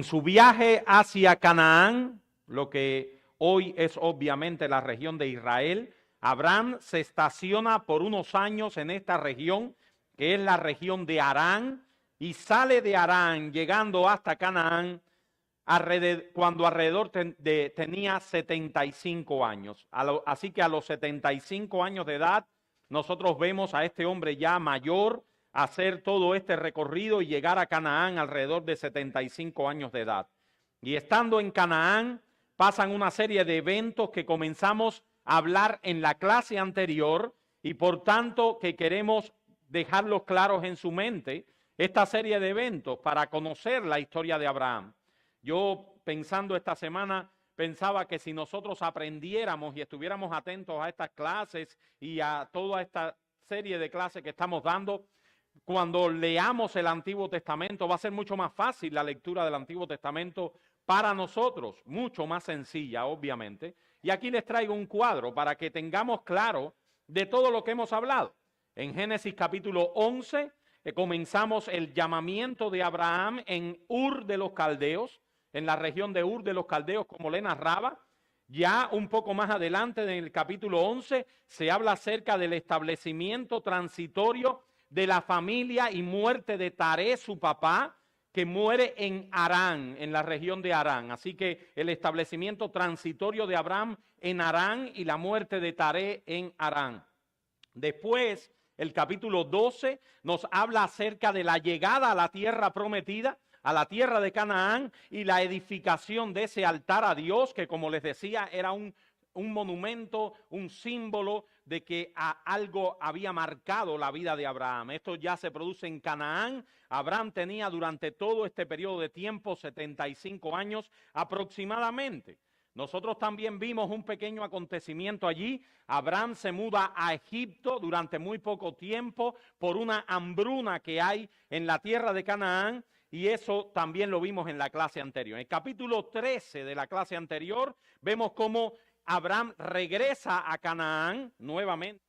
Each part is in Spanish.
su viaje hacia Canaán, lo que hoy es obviamente la región de Israel, Abraham se estaciona por unos años en esta región, que es la región de Harán, y sale de Harán llegando hasta Canaán cuando alrededor tenía 75 años. Así que a los 75 años de edad, nosotros vemos a este hombre ya mayor hacer todo este recorrido y llegar a Canaán alrededor de 75 años de edad. Y estando en Canaán, pasan una serie de eventos que comenzamos a hablar en la clase anterior y por tanto que queremos dejarlos claros en su mente, esta serie de eventos para conocer la historia de Abraham. Yo pensando esta semana, pensaba que si nosotros aprendiéramos y estuviéramos atentos a estas clases y a toda esta serie de clases que estamos dando, cuando leamos el Antiguo Testamento va a ser mucho más fácil la lectura del Antiguo Testamento para nosotros, mucho más sencilla, obviamente. Y aquí les traigo un cuadro para que tengamos claro de todo lo que hemos hablado. En Génesis capítulo 11 comenzamos el llamamiento de Abraham en Ur de los Caldeos, en la región de Ur de los Caldeos, como le narraba. Ya un poco más adelante, en el capítulo 11, se habla acerca del establecimiento transitorio de la familia y muerte de Taré, su papá, que muere en Harán, en la región de Harán. Así que el establecimiento transitorio de Abraham en Harán y la muerte de Taré en Harán. Después, el capítulo 12 nos habla acerca de la llegada a la tierra prometida, a la tierra de Canaán, y la edificación de ese altar a Dios, que como les decía era un monumento, un símbolo de que algo había marcado la vida de Abraham. Esto ya se produce en Canaán. Abraham tenía durante todo este periodo de tiempo 75 años aproximadamente. Nosotros también vimos un pequeño acontecimiento allí. Abraham se muda a Egipto durante muy poco tiempo por una hambruna que hay en la tierra de Canaán. Y eso también lo vimos en la clase anterior. En el capítulo 13 de la clase anterior vemos cómo Abraham regresa a Canaán nuevamente.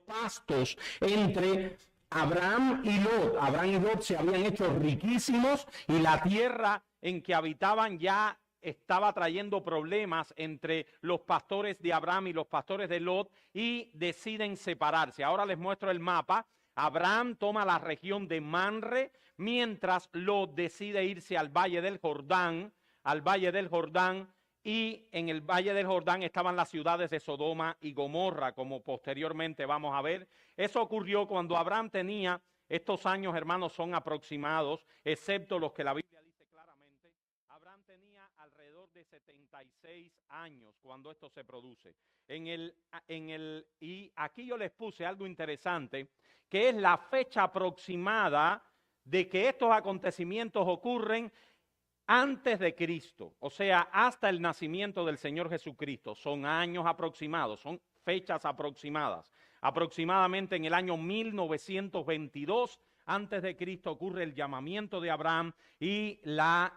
Pastos entre Abraham y Lot. Abraham y Lot se habían hecho riquísimos y la tierra en que habitaban ya estaba trayendo problemas entre los pastores de Abraham y los pastores de Lot y deciden separarse. Ahora les muestro el mapa. Abraham toma la región de Manre, mientras Lot decide irse al Valle del Jordán, y en el Valle del Jordán estaban las ciudades de Sodoma y Gomorra, como posteriormente vamos a ver. Eso ocurrió cuando Abraham tenía, estos años, hermanos, son aproximados, excepto los que la Biblia dice claramente. Abraham tenía alrededor de 76 años cuando esto se produce. Y aquí yo les puse algo interesante, que es la fecha aproximada de que estos acontecimientos ocurren antes de Cristo, o sea, hasta el nacimiento del Señor Jesucristo. Son años aproximados, son fechas aproximadas. Aproximadamente en el año 1922 antes de Cristo ocurre el llamamiento de Abraham y la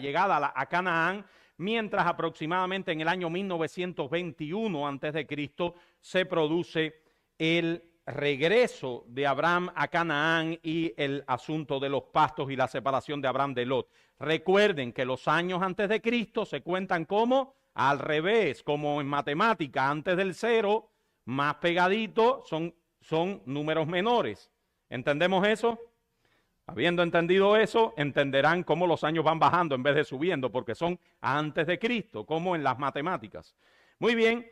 llegada a Canaán, mientras aproximadamente en el año 1921 antes de Cristo se produce el regreso de Abraham a Canaán y el asunto de los pastos y la separación de Abraham de Lot. Recuerden que los años antes de Cristo se cuentan como al revés, como en matemática, antes del cero, más pegadito, son números menores. ¿Entendemos eso? Habiendo entendido eso, entenderán cómo los años van bajando en vez de subiendo, porque son antes de Cristo, como en las matemáticas. Muy bien.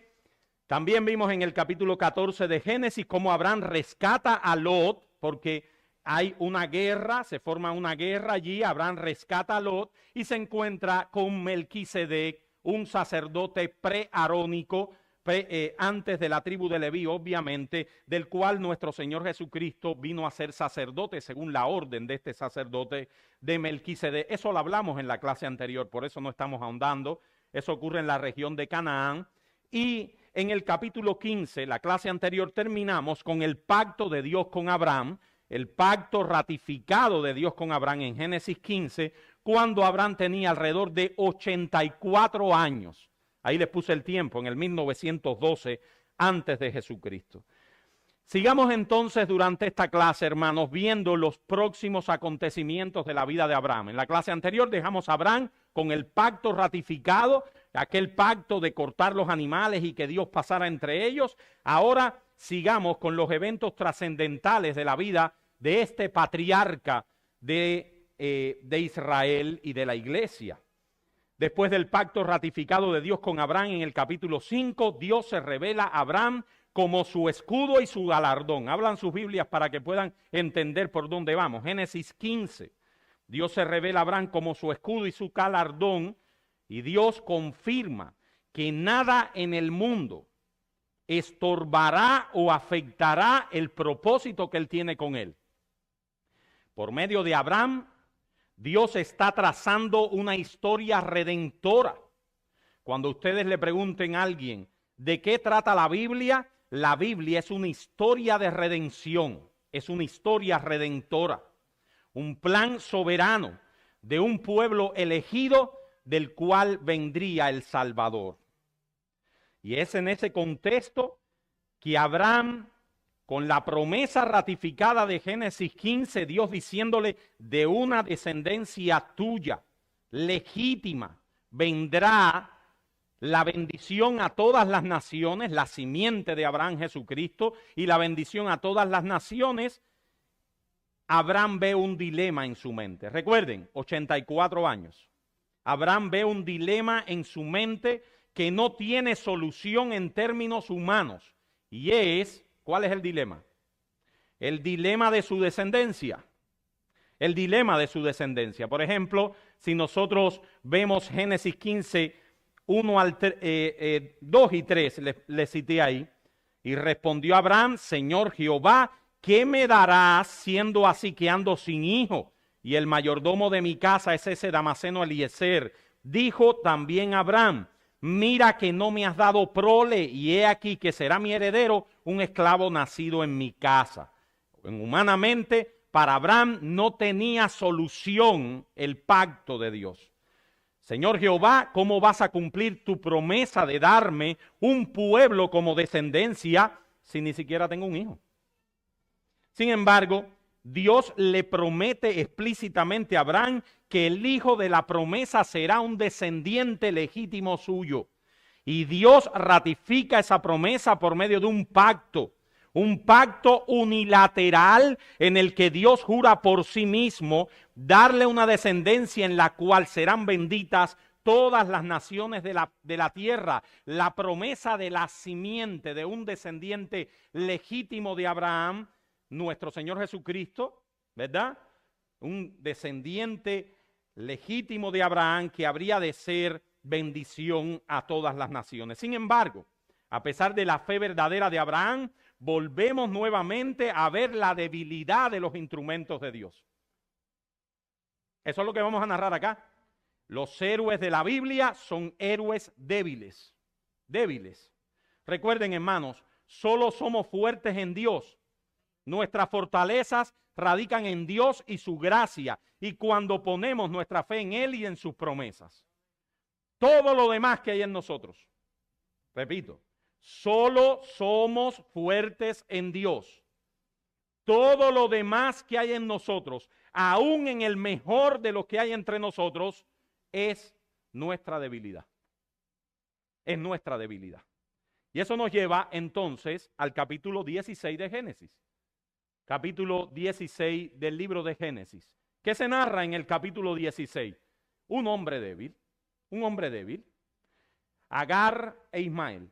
También vimos en el capítulo 14 de Génesis cómo Abraham rescata a Lot, porque hay una guerra, se forma una guerra allí. Abraham rescata a Lot y se encuentra con Melquisedec, un sacerdote prearónico, antes de la tribu de Leví, obviamente, del cual nuestro Señor Jesucristo vino a ser sacerdote según la orden de este sacerdote de Melquisedec. Eso lo hablamos en la clase anterior, por eso no estamos ahondando. Eso ocurre en la región de Canaán. Y en el capítulo 15, la clase anterior, terminamos con el pacto de Dios con Abraham, el pacto ratificado de Dios con Abraham en Génesis 15, cuando Abraham tenía alrededor de 84 años. Ahí les puse el tiempo, en el 1912, antes de Jesucristo. Sigamos entonces durante esta clase, hermanos, viendo los próximos acontecimientos de la vida de Abraham. En la clase anterior dejamos a Abraham con el pacto ratificado, aquel pacto de cortar los animales y que Dios pasara entre ellos. Ahora sigamos con los eventos trascendentales de la vida de este patriarca de Israel y de la iglesia. Después del pacto ratificado de Dios con Abraham en el capítulo 5, Dios se revela a Abraham como su escudo y su galardón. Hablan sus Biblias para que puedan entender por dónde vamos. Génesis 15. Dios se revela a Abraham como su escudo y su galardón, y Dios confirma que nada en el mundo estorbará o afectará el propósito que él tiene con él. Por medio de Abraham, Dios está trazando una historia redentora. Cuando ustedes le pregunten a alguien de qué trata la Biblia es una historia de redención, es una historia redentora, un plan soberano de un pueblo elegido del cual vendría el Salvador. Y es en ese contexto que Abraham, con la promesa ratificada de Génesis 15, Dios diciéndole: de una descendencia tuya, legítima, vendrá la bendición a todas las naciones, la simiente de Abraham, Jesucristo, y la bendición a todas las naciones. Abraham ve un dilema en su mente. Recuerden, 84 años. Abraham ve un dilema en su mente que no tiene solución en términos humanos. Y es, ¿cuál es el dilema? El dilema de su descendencia. El dilema de su descendencia. Por ejemplo, si nosotros vemos Génesis 15, 2 y 3, le cité ahí. Y respondió Abraham: Señor Jehová, ¿qué me darás siendo así que ando sin hijo? Y el mayordomo de mi casa es ese Damaseno Eliezer. Dijo también Abraham: mira que no me has dado prole, y he aquí que será mi heredero un esclavo nacido en mi casa. Humanamente, para Abraham no tenía solución el pacto de Dios. Señor Jehová, ¿cómo vas a cumplir tu promesa de darme un pueblo como descendencia si ni siquiera tengo un hijo? Sin embargo, Dios le promete explícitamente a Abraham que el hijo de la promesa será un descendiente legítimo suyo. Y Dios ratifica esa promesa por medio de un pacto unilateral en el que Dios jura por sí mismo darle una descendencia en la cual serán benditas todas las naciones de la tierra. La promesa de la simiente de un descendiente legítimo de Abraham, nuestro Señor Jesucristo, ¿verdad? Un descendiente legítimo de Abraham que habría de ser bendición a todas las naciones. Sin embargo, a pesar de la fe verdadera de Abraham, volvemos nuevamente a ver la debilidad de los instrumentos de Dios. Eso es lo que vamos a narrar acá. Los héroes de la Biblia son héroes débiles. Débiles. Recuerden, hermanos, solo somos fuertes en Dios. Nuestras fortalezas radican en Dios y su gracia, y cuando ponemos nuestra fe en Él y en sus promesas. Todo lo demás que hay en nosotros, repito, solo somos fuertes en Dios. Todo lo demás que hay en nosotros, aún en el mejor de lo que hay entre nosotros, es nuestra debilidad. Es nuestra debilidad. Y eso nos lleva entonces al capítulo 16 de Génesis. Capítulo 16 del libro de Génesis. ¿Qué se narra en el capítulo 16? Un hombre débil. Un hombre débil. Agar e Ismael.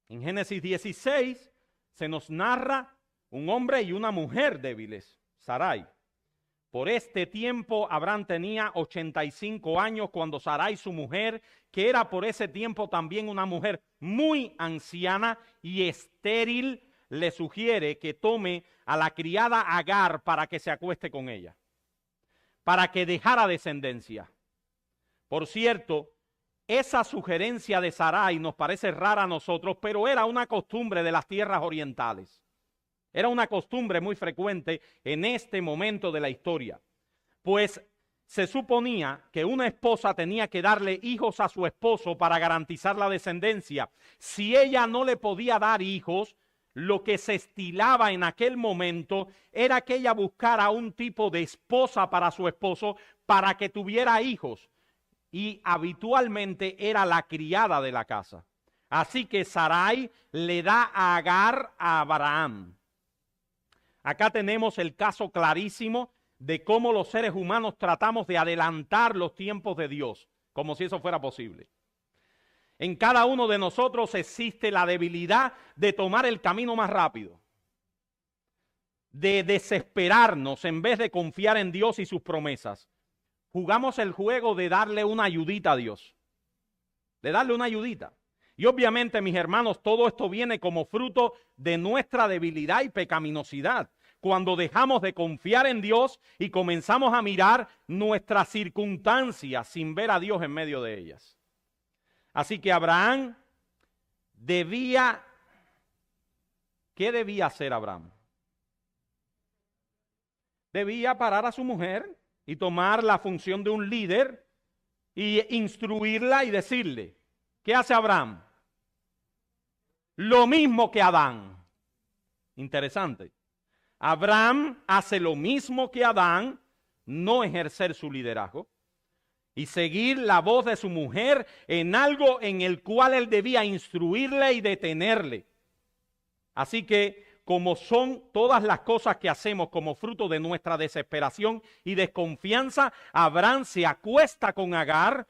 En Génesis 16 se nos narra un hombre y una mujer débiles, Sarai. Por este tiempo Abraham tenía 85 años cuando Sarai, su mujer, que era por ese tiempo también una mujer muy anciana y estéril, le sugiere que tome a la criada Agar para que se acueste con ella, para que dejara descendencia. Por cierto, esa sugerencia de Sarai nos parece rara a nosotros, pero era una costumbre de las tierras orientales. Era una costumbre muy frecuente en este momento de la historia. Pues se suponía que una esposa tenía que darle hijos a su esposo para garantizar la descendencia. Si ella no le podía dar hijos, lo que se estilaba en aquel momento era que ella buscara un tipo de esposa para su esposo para que tuviera hijos. Y habitualmente era la criada de la casa. Así que Sarai le da a Agar a Abraham. Acá tenemos el caso clarísimo de cómo los seres humanos tratamos de adelantar los tiempos de Dios, como si eso fuera posible. En cada uno de nosotros existe la debilidad de tomar el camino más rápido, de desesperarnos en vez de confiar en Dios y sus promesas. Jugamos el juego de darle una ayudita a Dios, de darle una ayudita. Y obviamente, mis hermanos, todo esto viene como fruto de nuestra debilidad y pecaminosidad. Cuando dejamos de confiar en Dios y comenzamos a mirar nuestras circunstancias sin ver a Dios en medio de ellas. Así que Abraham ¿qué debía hacer Abraham? Debía parar a su mujer y tomar la función de un líder y instruirla y decirle, ¿qué hace Abraham? Lo mismo que Adán. Interesante. Abraham hace lo mismo que Adán, no ejercer su liderazgo y seguir la voz de su mujer en algo en el cual él debía instruirle y detenerle. Así que, como son todas las cosas que hacemos como fruto de nuestra desesperación y desconfianza, Abraham se acuesta con Agar,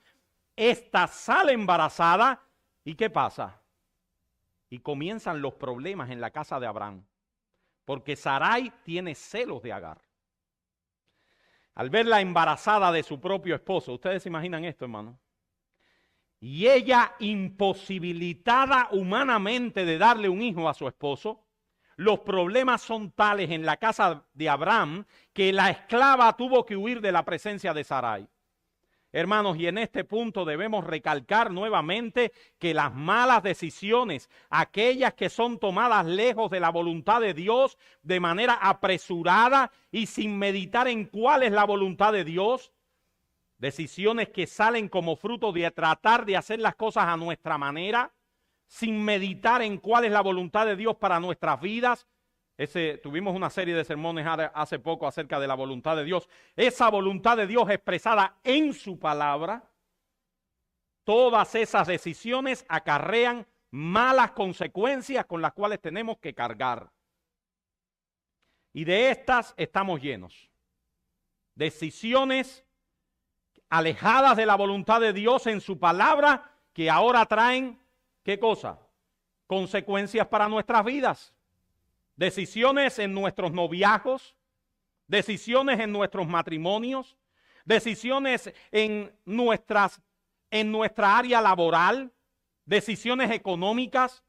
esta sale embarazada, ¿y qué pasa? Y comienzan los problemas en la casa de Abraham, porque Sarai tiene celos de Agar. Al verla embarazada de su propio esposo, ¿ustedes se imaginan esto, hermano? Y ella imposibilitada humanamente de darle un hijo a su esposo, los problemas son tales en la casa de Abraham que la esclava tuvo que huir de la presencia de Sarai. Hermanos, y en este punto debemos recalcar nuevamente que las malas decisiones, aquellas que son tomadas lejos de la voluntad de Dios, de manera apresurada y sin meditar en cuál es la voluntad de Dios, decisiones que salen como fruto de tratar de hacer las cosas a nuestra manera, sin meditar en cuál es la voluntad de Dios para nuestras vidas. Tuvimos una serie de sermones hace poco acerca de la voluntad de Dios. Esa voluntad de Dios expresada en su palabra, todas esas decisiones acarrean malas consecuencias con las cuales tenemos que cargar. Y de estas estamos llenos. Decisiones alejadas de la voluntad de Dios en su palabra que ahora traen, ¿qué cosa? Consecuencias para nuestras vidas. Decisiones en nuestros noviazgos, decisiones en nuestros matrimonios, decisiones en nuestra área laboral, decisiones económicas,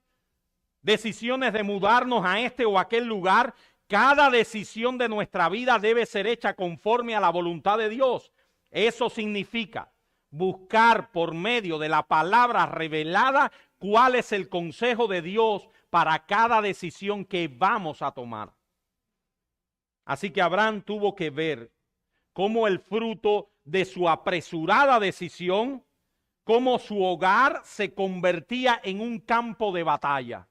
decisiones de mudarnos a este o aquel lugar. Cada decisión de nuestra vida debe ser hecha conforme a la voluntad de Dios. Eso significa buscar por medio de la palabra revelada cuál es el consejo de Dios para cada decisión que vamos a tomar. Así que Abraham tuvo que ver cómo el fruto de su apresurada decisión, cómo su hogar se convertía en un campo de batalla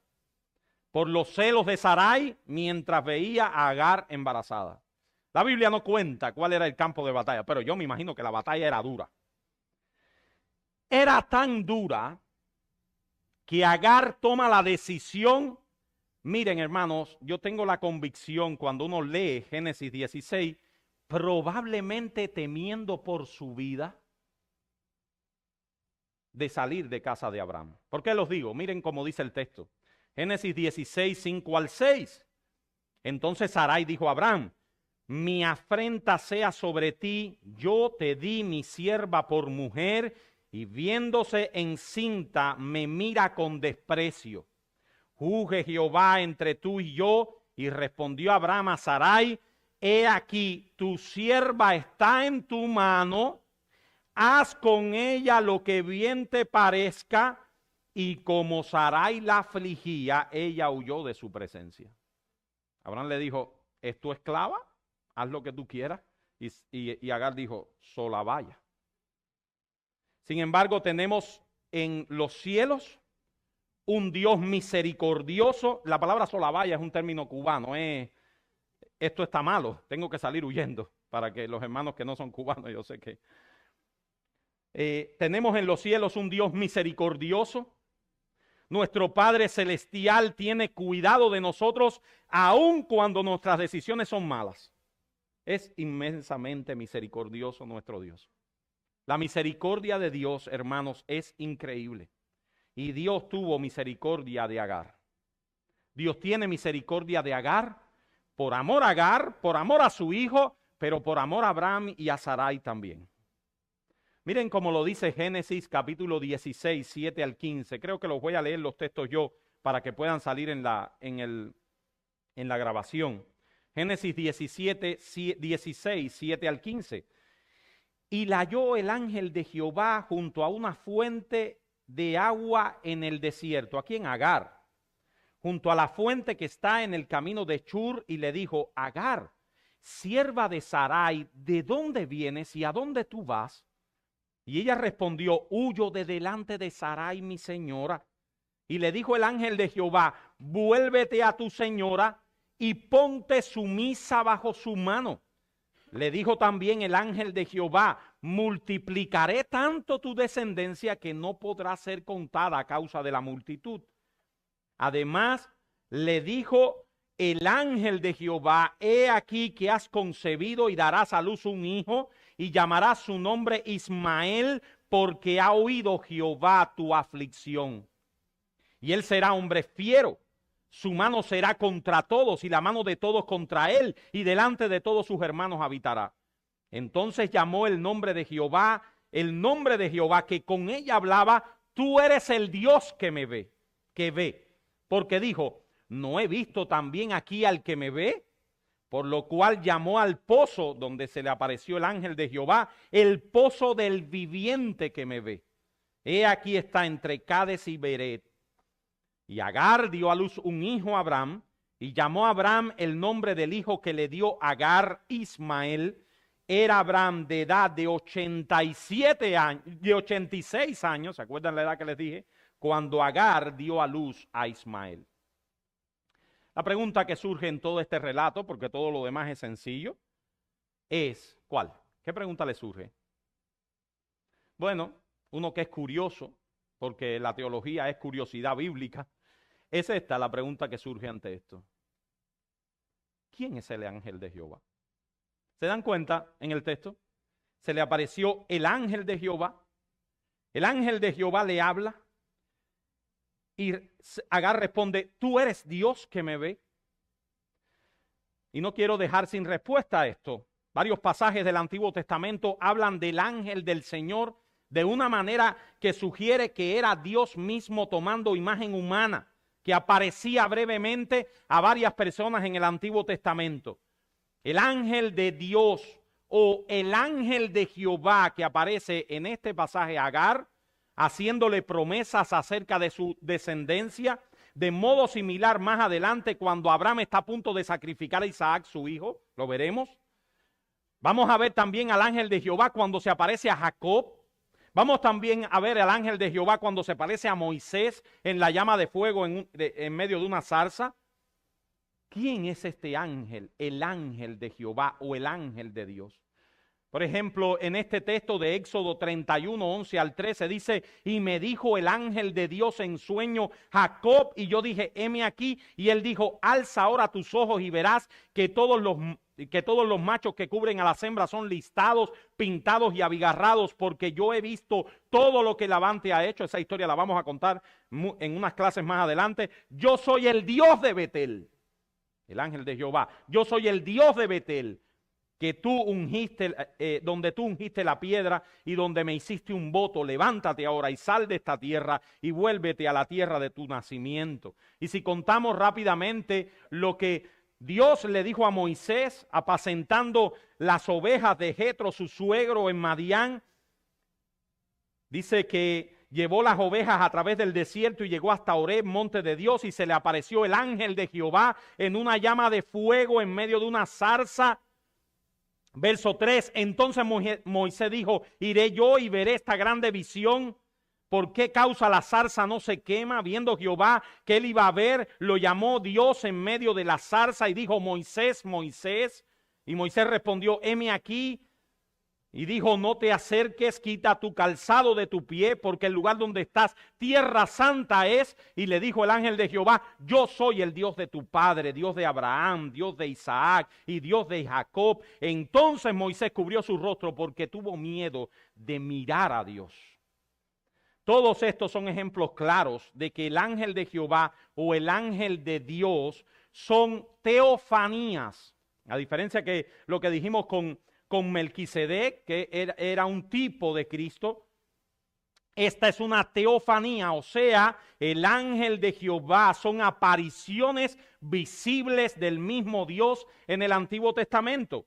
por los celos de Sarai mientras veía a Agar embarazada. La Biblia no cuenta cuál era el campo de batalla, pero yo me imagino que la batalla era dura. Era tan dura que Agar toma la decisión. Miren, hermanos, yo tengo la convicción cuando uno lee Génesis 16, probablemente temiendo por su vida, de salir de casa de Abraham. ¿Por qué los digo? Miren cómo dice el texto. Génesis 16, 5 al 6. Entonces Sarai dijo a Abraham: mi afrenta sea sobre ti, yo te di mi sierva por mujer, y viéndose encinta me mira con desprecio. Juzgue Jehová entre tú y yo. Y respondió Abraham a Sarai: he aquí, tu sierva está en tu mano, haz con ella lo que bien te parezca. Y como Sarai la afligía, ella huyó de su presencia. Abraham le dijo: ¿es tu esclava? Haz lo que tú quieras. Y Agar dijo: sola vaya. Sin embargo, tenemos en los cielos un Dios misericordioso. La palabra solabaya es un término cubano. Esto está malo, tengo que salir huyendo para que los hermanos que no son cubanos, yo sé que... tenemos en los cielos un Dios misericordioso. Nuestro Padre Celestial tiene cuidado de nosotros aun cuando nuestras decisiones son malas. Es inmensamente misericordioso nuestro Dios. La misericordia de Dios, hermanos, es increíble. Y Dios tuvo misericordia de Agar. Dios tiene misericordia de Agar por amor a Agar, por amor a su hijo, pero por amor a Abraham y a Sarai también. Miren cómo lo dice Génesis capítulo 16, 7 al 15. Creo que los voy a leer los textos yo para que puedan salir en la grabación. Génesis 16, 7 al 15. Y la halló el ángel de Jehová junto a una fuente de agua en el desierto. Aquí en Agar. Junto a la fuente que está en el camino de Chur, y le dijo: Agar, sierva de Sarai, ¿de dónde vienes y a dónde tú vas? Y ella respondió: huyo de delante de Sarai, mi señora. Y le dijo el ángel de Jehová: vuélvete a tu señora y ponte sumisa bajo su mano. Le dijo también el ángel de Jehová: multiplicaré tanto tu descendencia que no podrá ser contada a causa de la multitud. Además, le dijo el ángel de Jehová: he aquí que has concebido y darás a luz un hijo, y llamarás su nombre Ismael, porque ha oído Jehová tu aflicción. Y él será hombre fiero, su mano será contra todos, y la mano de todos contra él, y delante de todos sus hermanos habitará. Entonces llamó el nombre de Jehová que con ella hablaba: tú eres el Dios que me ve, porque dijo: ¿no he visto también aquí al que me ve? Por lo cual llamó al pozo donde se le apareció el ángel de Jehová, el pozo del viviente que me ve. He aquí está entre Cades y Beret. Y Agar dio a luz un hijo a Abraham, y llamó a Abraham el nombre del hijo que le dio Agar, Ismael. Era Abraham de edad de 86 años, ¿se acuerdan la edad que les dije? Cuando Agar dio a luz a Ismael. La pregunta que surge en todo este relato, porque todo lo demás es sencillo, es ¿cuál? ¿Qué pregunta le surge? Bueno, uno que es curioso, porque la teología es curiosidad bíblica, es esta la pregunta que surge ante esto. ¿Quién es el ángel de Jehová? ¿Se dan cuenta en el texto? Se le apareció el ángel de Jehová. El ángel de Jehová le habla. Y Agar responde: tú eres Dios que me ve. Y no quiero dejar sin respuesta a esto. Varios pasajes del Antiguo Testamento hablan del ángel del Señor de una manera que sugiere que era Dios mismo tomando imagen humana, que aparecía brevemente a varias personas en el Antiguo Testamento. El ángel de Dios o el ángel de Jehová que aparece en este pasaje a Agar, haciéndole promesas acerca de su descendencia, de modo similar más adelante cuando Abraham está a punto de sacrificar a Isaac, su hijo, lo veremos. Vamos a ver también al ángel de Jehová cuando se aparece a Jacob. Vamos también a ver al ángel de Jehová cuando se aparece a Moisés en la llama de fuego en medio de una zarza. ¿Quién es este ángel? El ángel de Jehová o el ángel de Dios. Por ejemplo, en este texto de Éxodo 31, 11 al 13 dice: y me dijo el ángel de Dios en sueño: Jacob. Y yo dije: heme aquí. Y él dijo: alza ahora tus ojos y verás que todos los machos que cubren a las hembras son listados, pintados y abigarrados, porque yo he visto todo lo que Labán ha hecho. Esa historia la vamos a contar en unas clases más adelante. Yo soy el Dios de Betel. El ángel de Jehová: yo soy el Dios de Betel, que tú ungiste, donde tú ungiste la piedra y donde me hiciste un voto. Levántate ahora y sal de esta tierra y vuélvete a la tierra de tu nacimiento. Y si contamos rápidamente lo que Dios le dijo a Moisés apacentando las ovejas de Jetro, su suegro, en Madián, dice que llevó las ovejas a través del desierto y llegó hasta Horeb, monte de Dios, y se le apareció el ángel de Jehová en una llama de fuego en medio de una zarza. Verso 3, entonces Moisés dijo: iré yo y veré esta grande visión. ¿Por qué causa la zarza no se quema? Viendo Jehová que él iba a ver, lo llamó Dios en medio de la zarza y dijo: Moisés, Moisés. Y Moisés respondió: heme aquí. Y dijo: no te acerques, quita tu calzado de tu pie, porque el lugar donde estás, tierra santa es. Y le dijo el ángel de Jehová: yo soy el Dios de tu padre, Dios de Abraham, Dios de Isaac y Dios de Jacob. Entonces Moisés cubrió su rostro porque tuvo miedo de mirar a Dios. Todos estos son ejemplos claros de que el ángel de Jehová o el ángel de Dios son teofanías. A diferencia que lo que dijimos con Melquisedec, que era un tipo de Cristo, esta es una teofanía, o sea, el ángel de Jehová son apariciones visibles del mismo Dios en el Antiguo Testamento.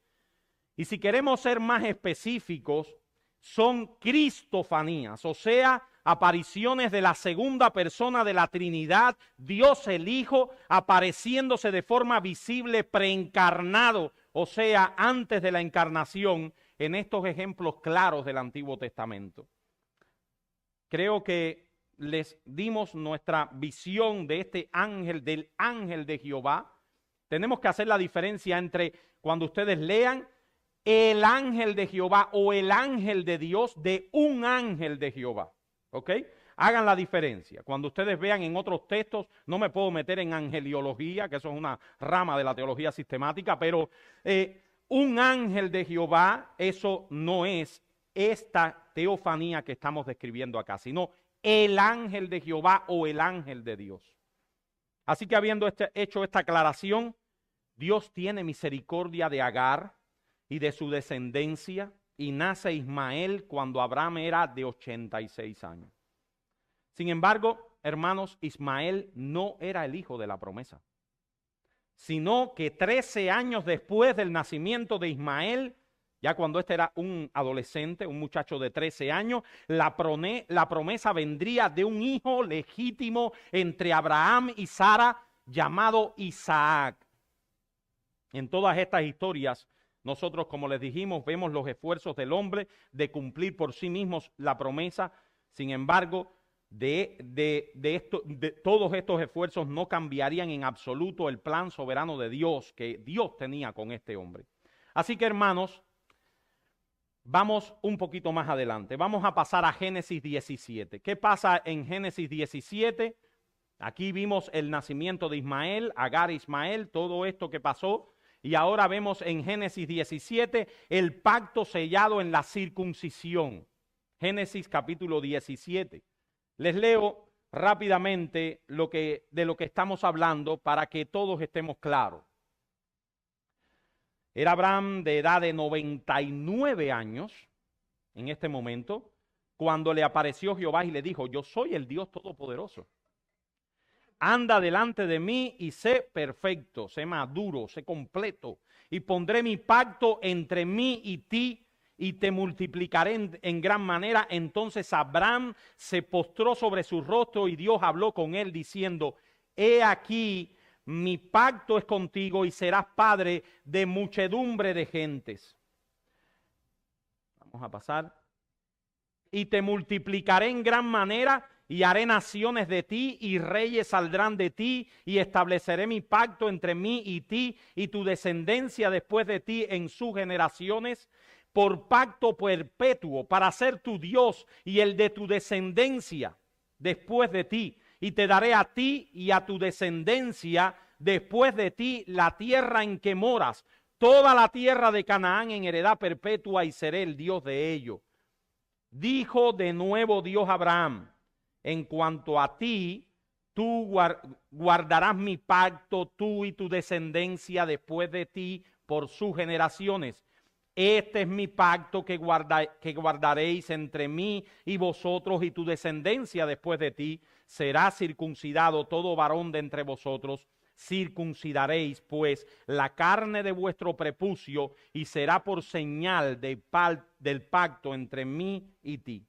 Y si queremos ser más específicos, son cristofanías, o sea, apariciones de la segunda persona de la Trinidad, Dios el Hijo, apareciéndose de forma visible, preencarnado, o sea, antes de la encarnación, en estos ejemplos claros del Antiguo Testamento. Creo que les dimos nuestra visión de este ángel, del ángel de Jehová. Tenemos que hacer la diferencia entre cuando ustedes lean el ángel de Jehová o el ángel de Dios de un ángel de Jehová. ¿Ok? Hagan la diferencia. Cuando ustedes vean en otros textos, no me puedo meter en angeliología, que eso es una rama de la teología sistemática, pero un ángel de Jehová, eso no es esta teofanía que estamos describiendo acá, sino el ángel de Jehová o el ángel de Dios. Así que habiendo hecho esta aclaración, Dios tiene misericordia de Agar y de su descendencia, y nace Ismael cuando Abraham era de 86 años. Sin embargo, hermanos, Ismael no era el hijo de la promesa, sino que 13 años después del nacimiento de Ismael, ya cuando este era un adolescente, un muchacho de 13 años, la promesa vendría de un hijo legítimo entre Abraham y Sara, llamado Isaac. En todas estas historias, nosotros, como les dijimos, vemos los esfuerzos del hombre de cumplir por sí mismos la promesa. Sin embargo, todos estos esfuerzos no cambiarían en absoluto el plan soberano de Dios que Dios tenía con este hombre. Así que, hermanos, vamos un poquito más adelante. Vamos a pasar a Génesis 17. ¿Qué pasa en Génesis 17? Aquí vimos el nacimiento de Ismael, Agar, Ismael, todo esto que pasó. Y ahora vemos en Génesis 17 el pacto sellado en la circuncisión. Génesis capítulo 17. Les leo rápidamente de lo que estamos hablando para que todos estemos claros. Era Abraham de edad de 99 años en este momento, cuando le apareció Jehová y le dijo: yo soy el Dios Todopoderoso. Anda delante de mí y sé perfecto, sé maduro, sé completo, y pondré mi pacto entre mí y ti, y te multiplicaré en gran manera. Entonces Abraham se postró sobre su rostro y Dios habló con él diciendo: he aquí, mi pacto es contigo y serás padre de muchedumbre de gentes. Vamos a pasar. Y te multiplicaré en gran manera y haré naciones de ti y reyes saldrán de ti, y estableceré mi pacto entre mí y ti y tu descendencia después de ti en sus generaciones, por pacto perpetuo, para ser tu Dios y el de tu descendencia después de ti. Y te daré a ti y a tu descendencia después de ti la tierra en que moras, toda la tierra de Canaán en heredad perpetua, y seré el Dios de ellos. Dijo de nuevo Dios a Abraham: en cuanto a ti, tú guardarás mi pacto, tú y tu descendencia después de ti por sus generaciones. Este es mi pacto que guardaréis entre mí y vosotros y tu descendencia después de ti. Será circuncidado todo varón de entre vosotros. Circuncidaréis pues la carne de vuestro prepucio, y será por señal del pacto entre mí y ti.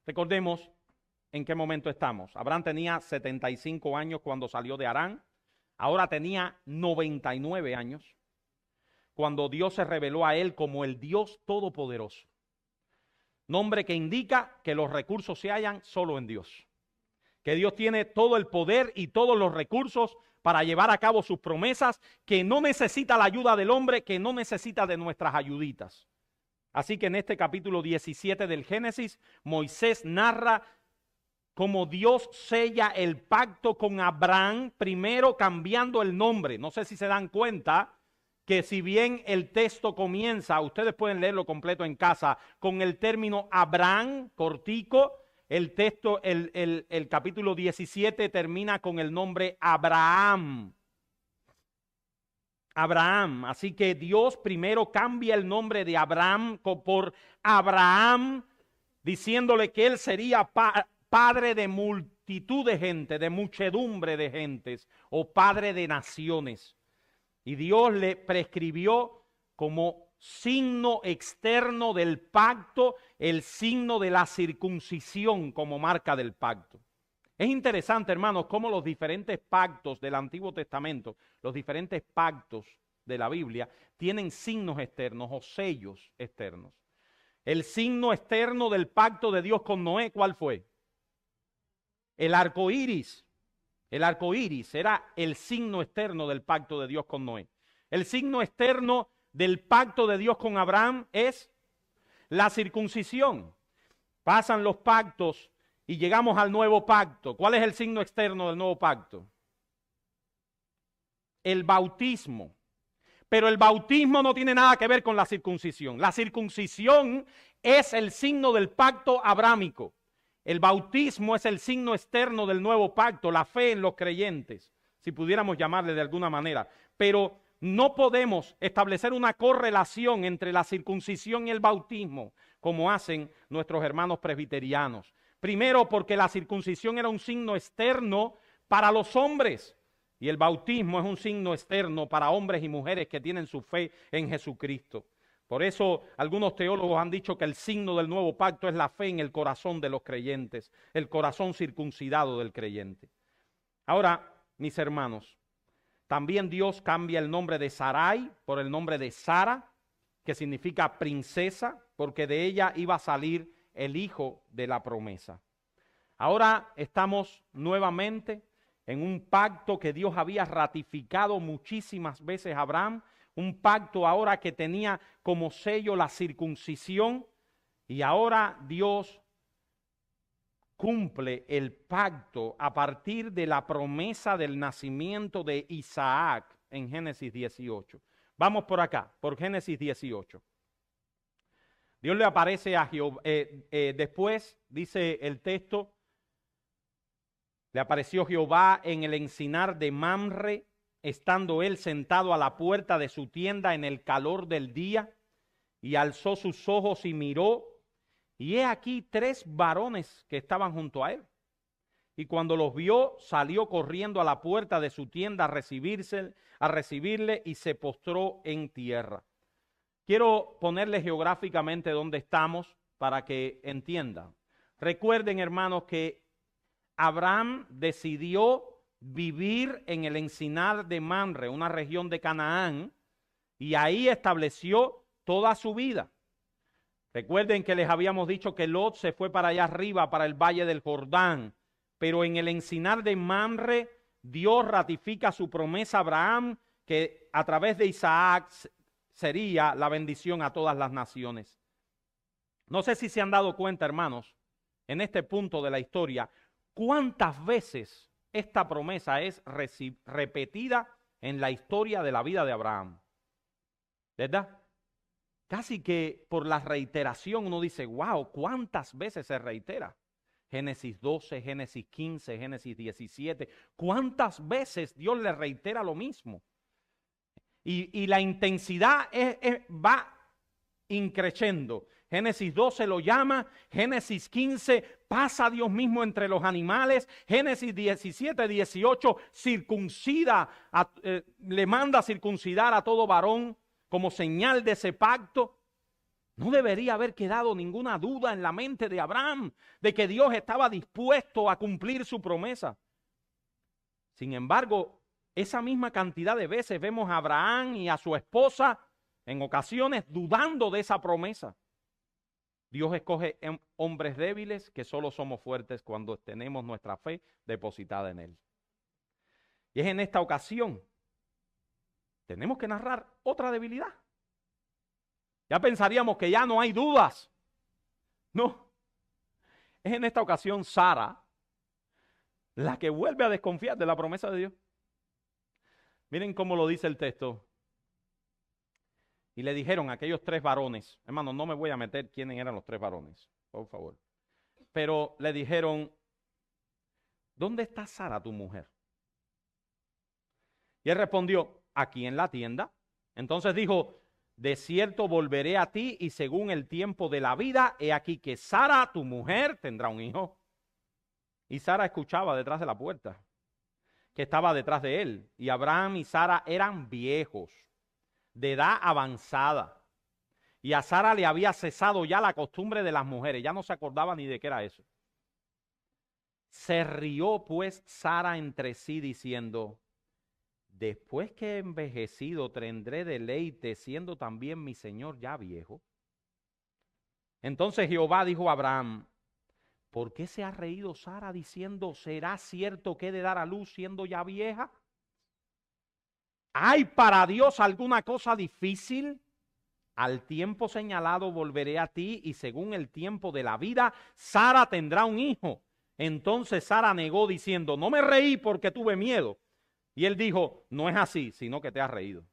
Recordemos en qué momento estamos. Abraham tenía 75 años cuando salió de Harán. Ahora tenía 99 años cuando Dios se reveló a él como el Dios Todopoderoso. nombre que indica que los recursos se hallan solo en Dios, que Dios tiene todo el poder y todos los recursos para llevar a cabo sus promesas, que no necesita la ayuda del hombre, que no necesita de nuestras ayuditas. Así que en este capítulo 17 del Génesis, Moisés narra cómo Dios sella el pacto con Abraham, primero cambiando el nombre. No sé si se dan cuenta que si bien el texto comienza, ustedes pueden leerlo completo en casa, con el término Abraham, cortico, el texto, el capítulo 17 termina con el nombre Abraham. Abraham. Así que Dios primero cambia el nombre de Abraham por Abraham, diciéndole que él sería padre de multitud de gente, de muchedumbre de gentes, o padre de naciones. Y Dios le prescribió como signo externo del pacto, el signo de la circuncisión como marca del pacto. Es interesante, hermanos, cómo los diferentes pactos del Antiguo Testamento, los diferentes pactos de la Biblia, tienen signos externos o sellos externos. El signo externo del pacto de Dios con Noé, ¿cuál fue? El arco iris. El arco iris era el signo externo del pacto de Dios con Noé. El signo externo del pacto de Dios con Abraham es la circuncisión. Pasan los pactos y llegamos al nuevo pacto. ¿Cuál es el signo externo del nuevo pacto? El bautismo. Pero el bautismo no tiene nada que ver con la circuncisión. La circuncisión es el signo del pacto abrámico. El bautismo es el signo externo del nuevo pacto, la fe en los creyentes, si pudiéramos llamarle de alguna manera. Pero no podemos establecer una correlación entre la circuncisión y el bautismo, como hacen nuestros hermanos presbiterianos. Primero, porque la circuncisión era un signo externo para los hombres y el bautismo es un signo externo para hombres y mujeres que tienen su fe en Jesucristo. Por eso algunos teólogos han dicho que el signo del nuevo pacto es la fe en el corazón de los creyentes, el corazón circuncidado del creyente. Ahora, mis hermanos, también Dios cambia el nombre de Sarai por el nombre de Sara, que significa princesa, porque de ella iba a salir el hijo de la promesa. Ahora estamos nuevamente en un pacto que Dios había ratificado muchísimas veces a Abraham, un pacto ahora que tenía como sello la circuncisión, y ahora Dios cumple el pacto a partir de la promesa del nacimiento de Isaac en Génesis 18. Vamos por acá, por Génesis 18. Dios le aparece a Jehová, después dice el texto, le apareció Jehová en el encinar de Mamre, estando él sentado a la puerta de su tienda en el calor del día, y alzó sus ojos y miró, y he aquí 3 varones que estaban junto a él. Y cuando los vio, salió corriendo a la puerta de su tienda a recibirle y se postró en tierra. Quiero ponerle geográficamente dónde estamos para que entiendan. Recuerden, hermanos, que Abraham decidió vivir en el encinar de Mamre, una región de Canaán, y ahí estableció toda su vida. Recuerden que les habíamos dicho que Lot se fue para allá arriba, para el valle del Jordán, pero en el encinar de Mamre, Dios ratifica su promesa a Abraham, que a través de Isaac sería la bendición a todas las naciones. No sé si se han dado cuenta, hermanos, en este punto de la historia, cuántas veces esta promesa es repetida en la historia de la vida de Abraham. ¿Verdad? Casi que por la reiteración uno dice, wow, ¿cuántas veces se reitera? Génesis 12, Génesis 15, Génesis 17. ¿Cuántas veces Dios le reitera lo mismo? Y la intensidad va increciendo. Génesis 12 lo llama, Génesis 15 pasa Dios mismo entre los animales, Génesis 17, 18 circuncida, le manda a circuncidar a todo varón como señal de ese pacto. No debería haber quedado ninguna duda en la mente de Abraham de que Dios estaba dispuesto a cumplir su promesa. Sin embargo, esa misma cantidad de veces vemos a Abraham y a su esposa en ocasiones dudando de esa promesa. Dios escoge hombres débiles que solo somos fuertes cuando tenemos nuestra fe depositada en Él. Y es en esta ocasión, tenemos que narrar otra debilidad. Ya pensaríamos que ya no hay dudas. No. Es en esta ocasión Sara la que vuelve a desconfiar de la promesa de Dios. Miren cómo lo dice el texto. Y le dijeron a aquellos 3 varones, hermano, no me voy a meter quiénes eran los 3 varones, por favor. Pero le dijeron, ¿dónde está Sara, tu mujer? Y él respondió, aquí en la tienda. Entonces dijo, de cierto volveré a ti y según el tiempo de la vida, he aquí que Sara, tu mujer, tendrá un hijo. Y Sara escuchaba detrás de la puerta, que estaba detrás de él. Y Abraham y Sara eran viejos, de edad avanzada. Y a Sara le había cesado ya la costumbre de las mujeres. Ya no se acordaba ni de qué era eso. Se rió pues Sara entre sí diciendo, después que he envejecido tendré deleite siendo también mi señor ya viejo. Entonces Jehová dijo a Abraham, ¿por qué se ha reído Sara diciendo, será cierto que he de dar a luz siendo ya vieja? ¿Hay para Dios alguna cosa difícil? Al tiempo señalado volveré a ti y según el tiempo de la vida, Sara tendrá un hijo. Entonces Sara negó diciendo, no me reí porque tuve miedo. Y él dijo, no es así, sino que te has reído.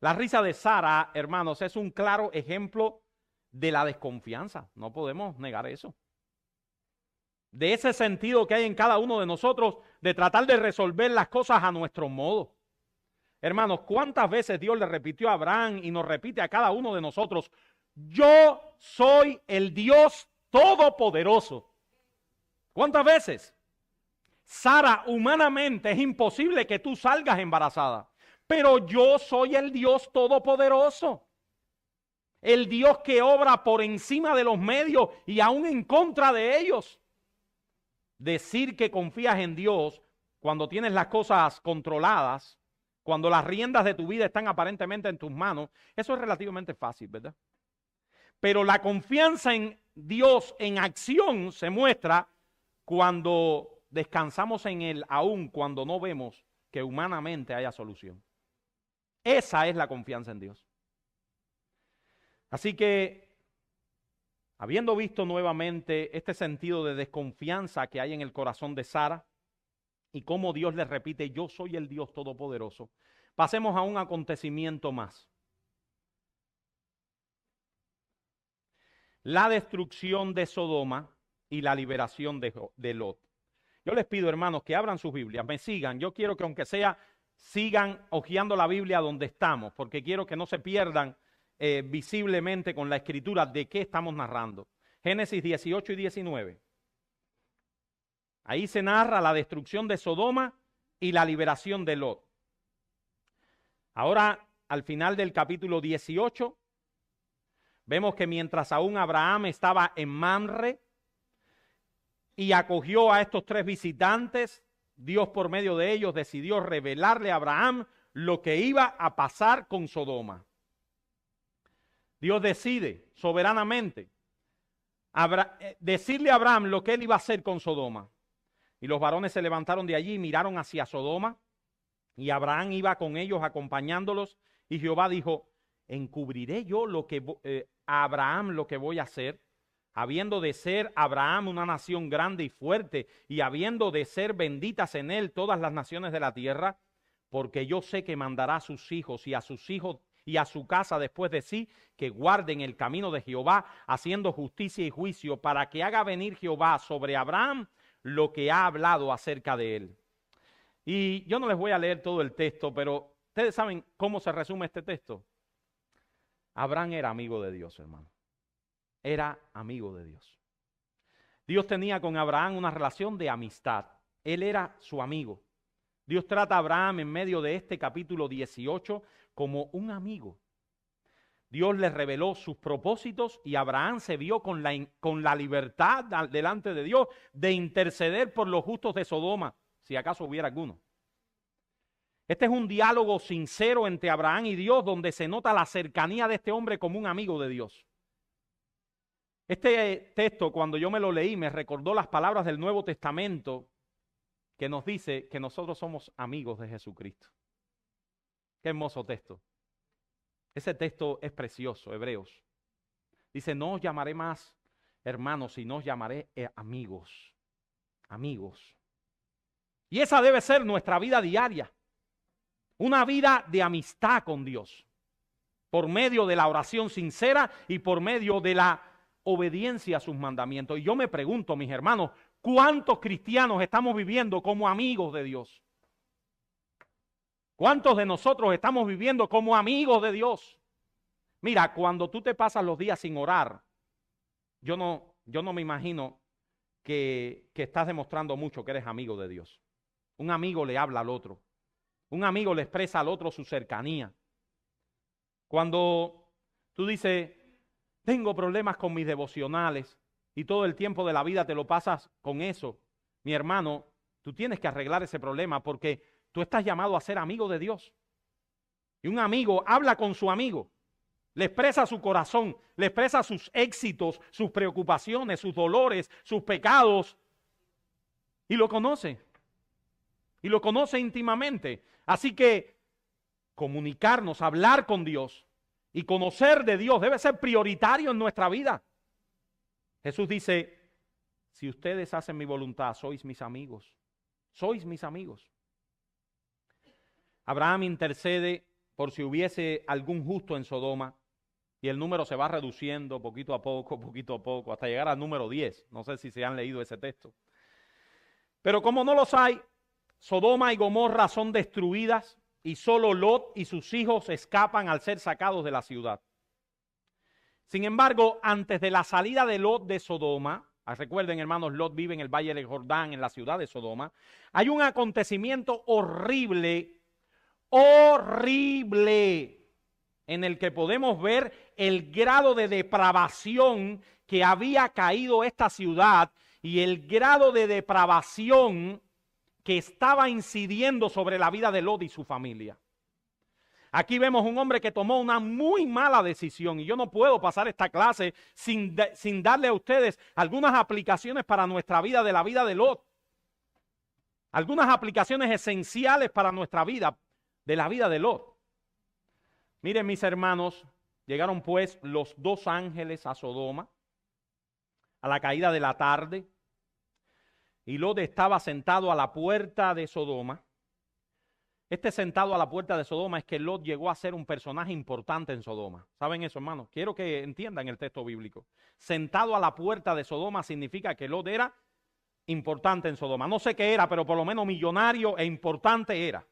La risa de Sara, hermanos, es un claro ejemplo de la desconfianza. No podemos negar eso. De ese sentido que hay en cada uno de nosotros de tratar de resolver las cosas a nuestro modo. Hermanos, ¿cuántas veces Dios le repitió a Abraham y nos repite a cada uno de nosotros? Yo soy el Dios Todopoderoso. ¿Cuántas veces? Sara, humanamente es imposible que tú salgas embarazada, pero yo soy el Dios Todopoderoso. El Dios que obra por encima de los medios y aún en contra de ellos. Decir que confías en Dios cuando tienes las cosas controladas, cuando las riendas de tu vida están aparentemente en tus manos, eso es relativamente fácil, ¿verdad? Pero la confianza en Dios en acción se muestra cuando descansamos en Él, aun cuando no vemos que humanamente haya solución. Esa es la confianza en Dios. Así que, habiendo visto nuevamente este sentido de desconfianza que hay en el corazón de Sara, y cómo Dios le repite, yo soy el Dios Todopoderoso. Pasemos a un acontecimiento más. La destrucción de Sodoma y la liberación de Lot. Yo les pido, hermanos, que abran sus Biblias, me sigan. Yo quiero que aunque sea, sigan hojeando la Biblia donde estamos, porque quiero que no se pierdan visiblemente con la escritura de qué estamos narrando. Génesis 18 y 19. Ahí se narra la destrucción de Sodoma y la liberación de Lot. Ahora, al final del capítulo 18, vemos que mientras aún Abraham estaba en Mamre y acogió a estos 3 visitantes, Dios por medio de ellos decidió revelarle a Abraham lo que iba a pasar con Sodoma. Dios decide soberanamente decirle a Abraham lo que él iba a hacer con Sodoma. Y los varones se levantaron de allí y miraron hacia Sodoma, y Abraham iba con ellos acompañándolos, y Jehová dijo, encubriré yo a Abraham lo que voy a hacer, habiendo de ser Abraham una nación grande y fuerte, y habiendo de ser benditas en él todas las naciones de la tierra, porque yo sé que mandará a sus hijos y a sus hijos y a su casa después de sí, que guarden el camino de Jehová, haciendo justicia y juicio, para que haga venir Jehová sobre Abraham lo que ha hablado acerca de él. Y yo no les voy a leer todo el texto, pero ustedes saben cómo se resume este texto. Abraham era amigo de Dios, hermano. Era amigo de Dios. Dios tenía con Abraham una relación de amistad. Él era su amigo. Dios trata a Abraham en medio de este capítulo 18 como un amigo. Dios le reveló sus propósitos y Abraham se vio con la libertad delante de Dios de interceder por los justos de Sodoma, si acaso hubiera alguno. Este es un diálogo sincero entre Abraham y Dios, donde se nota la cercanía de este hombre como un amigo de Dios. Este texto, cuando yo me lo leí, me recordó las palabras del Nuevo Testamento que nos dice que nosotros somos amigos de Jesucristo. Qué hermoso texto. Ese texto es precioso, Hebreos. Dice, no os llamaré más hermanos, sino os llamaré amigos. Amigos. Y esa debe ser nuestra vida diaria. Una vida de amistad con Dios. Por medio de la oración sincera y por medio de la obediencia a sus mandamientos. Y yo me pregunto, mis hermanos, ¿cuántos cristianos estamos viviendo como amigos de Dios? ¿Cuántos de nosotros estamos viviendo como amigos de Dios? Mira, cuando tú te pasas los días sin orar, yo no me imagino que estás demostrando mucho que eres amigo de Dios. Un amigo le habla al otro. Un amigo le expresa al otro su cercanía. Cuando tú dices, tengo problemas con mis devocionales y todo el tiempo de la vida te lo pasas con eso, mi hermano, tú tienes que arreglar ese problema porque tú estás llamado a ser amigo de Dios. Y un amigo habla con su amigo, le expresa su corazón, le expresa sus éxitos, sus preocupaciones, sus dolores, sus pecados y lo conoce. Y lo conoce íntimamente. Así que comunicarnos, hablar con Dios y conocer de Dios debe ser prioritario en nuestra vida. Jesús dice, si ustedes hacen mi voluntad, sois mis amigos. Sois mis amigos. Abraham intercede por si hubiese algún justo en Sodoma y el número se va reduciendo poquito a poco, hasta llegar al número 10. No sé si se han leído ese texto. Pero como no los hay, Sodoma y Gomorra son destruidas y solo Lot y sus hijos escapan al ser sacados de la ciudad. Sin embargo, antes de la salida de Lot de Sodoma, recuerden hermanos, Lot vive en el Valle del Jordán, en la ciudad de Sodoma, hay un acontecimiento horrible, en el que podemos ver el grado de depravación que había caído esta ciudad y el grado de depravación que estaba incidiendo sobre la vida de Lot y su familia. Aquí vemos un hombre que tomó una muy mala decisión y yo no puedo pasar esta clase sin darle a ustedes algunas aplicaciones para nuestra vida, de la vida de Lot. Algunas aplicaciones esenciales para nuestra vida, de la vida de Lot. Miren mis hermanos, llegaron pues los dos ángeles a Sodoma a la caída de la tarde. Y Lot estaba sentado a la puerta de Sodoma. Este sentado a la puerta de Sodoma es que Lot llegó a ser un personaje importante en Sodoma. ¿Saben eso, hermanos? Quiero que entiendan el texto bíblico. Sentado a la puerta de Sodoma significa que Lot era importante en Sodoma. No sé qué era, pero por lo menos millonario e importante era.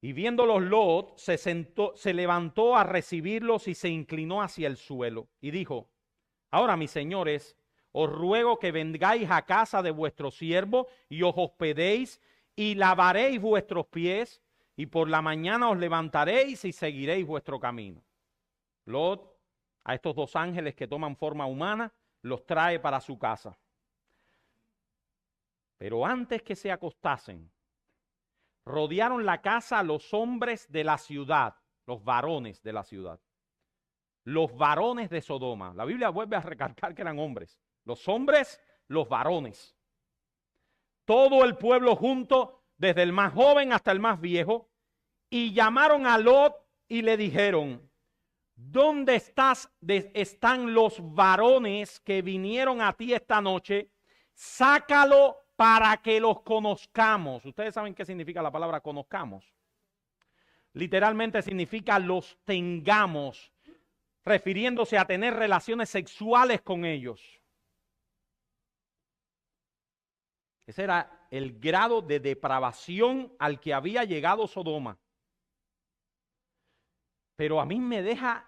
Y viéndolos Lot, se levantó a recibirlos y se inclinó hacia el suelo. Y dijo, ahora mis señores, os ruego que vengáis a casa de vuestro siervo y os hospedéis y lavaréis vuestros pies y por la mañana os levantaréis y seguiréis vuestro camino. Lot, a estos dos ángeles que toman forma humana, los trae para su casa. Pero antes que se acostasen, rodearon la casa los hombres de la ciudad, los varones de la ciudad. Los varones de Sodoma. La Biblia vuelve a recalcar que eran hombres. Los hombres, los varones. Todo el pueblo junto, desde el más joven hasta el más viejo, y llamaron a Lot y le dijeron, ¿dónde están los varones que vinieron a ti esta noche? Sácalo para que los conozcamos. Ustedes saben qué significa la palabra conozcamos. Literalmente significa los tengamos, refiriéndose a tener relaciones sexuales con ellos. Ese era el grado de depravación al que había llegado Sodoma. Pero a mí me deja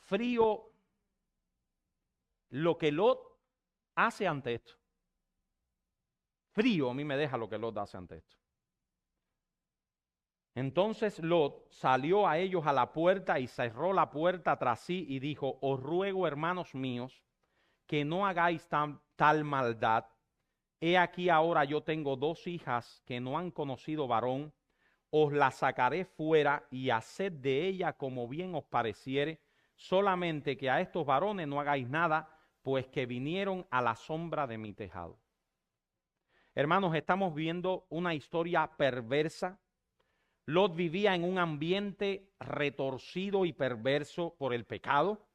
frío lo que Lot hace ante esto. Frío a mí me deja lo que Lot hace ante esto. Entonces Lot salió a ellos a la puerta y cerró la puerta tras sí y dijo, os ruego, hermanos míos, que no hagáis tal maldad. He aquí ahora yo tengo dos hijas que no han conocido varón, os las sacaré fuera y haced de ella como bien os pareciere, solamente que a estos varones no hagáis nada, pues que vinieron a la sombra de mi tejado. Hermanos, estamos viendo una historia perversa. Lot vivía en un ambiente retorcido y perverso por el pecado.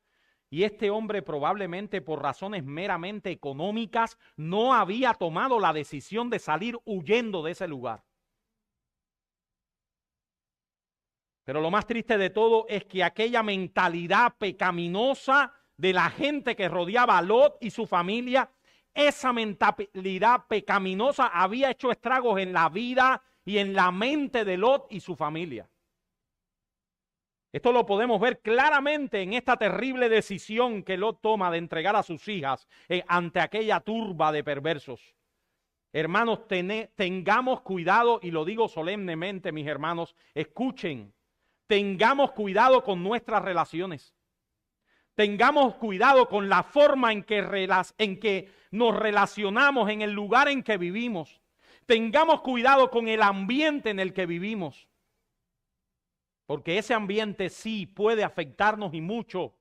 Y este hombre probablemente por razones meramente económicas no había tomado la decisión de salir huyendo de ese lugar. Pero lo más triste de todo es que aquella mentalidad pecaminosa de la gente que rodeaba a Lot y su familia, esa mentalidad pecaminosa había hecho estragos en la vida y en la mente de Lot y su familia. Esto lo podemos ver claramente en esta terrible decisión que Lot toma de entregar a sus hijas ante aquella turba de perversos. Hermanos, tengamos cuidado, y lo digo solemnemente, mis hermanos, escuchen, tengamos cuidado con nuestras relaciones. Tengamos cuidado con la forma en que nos relacionamos, en el lugar en que vivimos. Tengamos cuidado con el ambiente en el que vivimos. Porque ese ambiente sí puede afectarnos y mucho.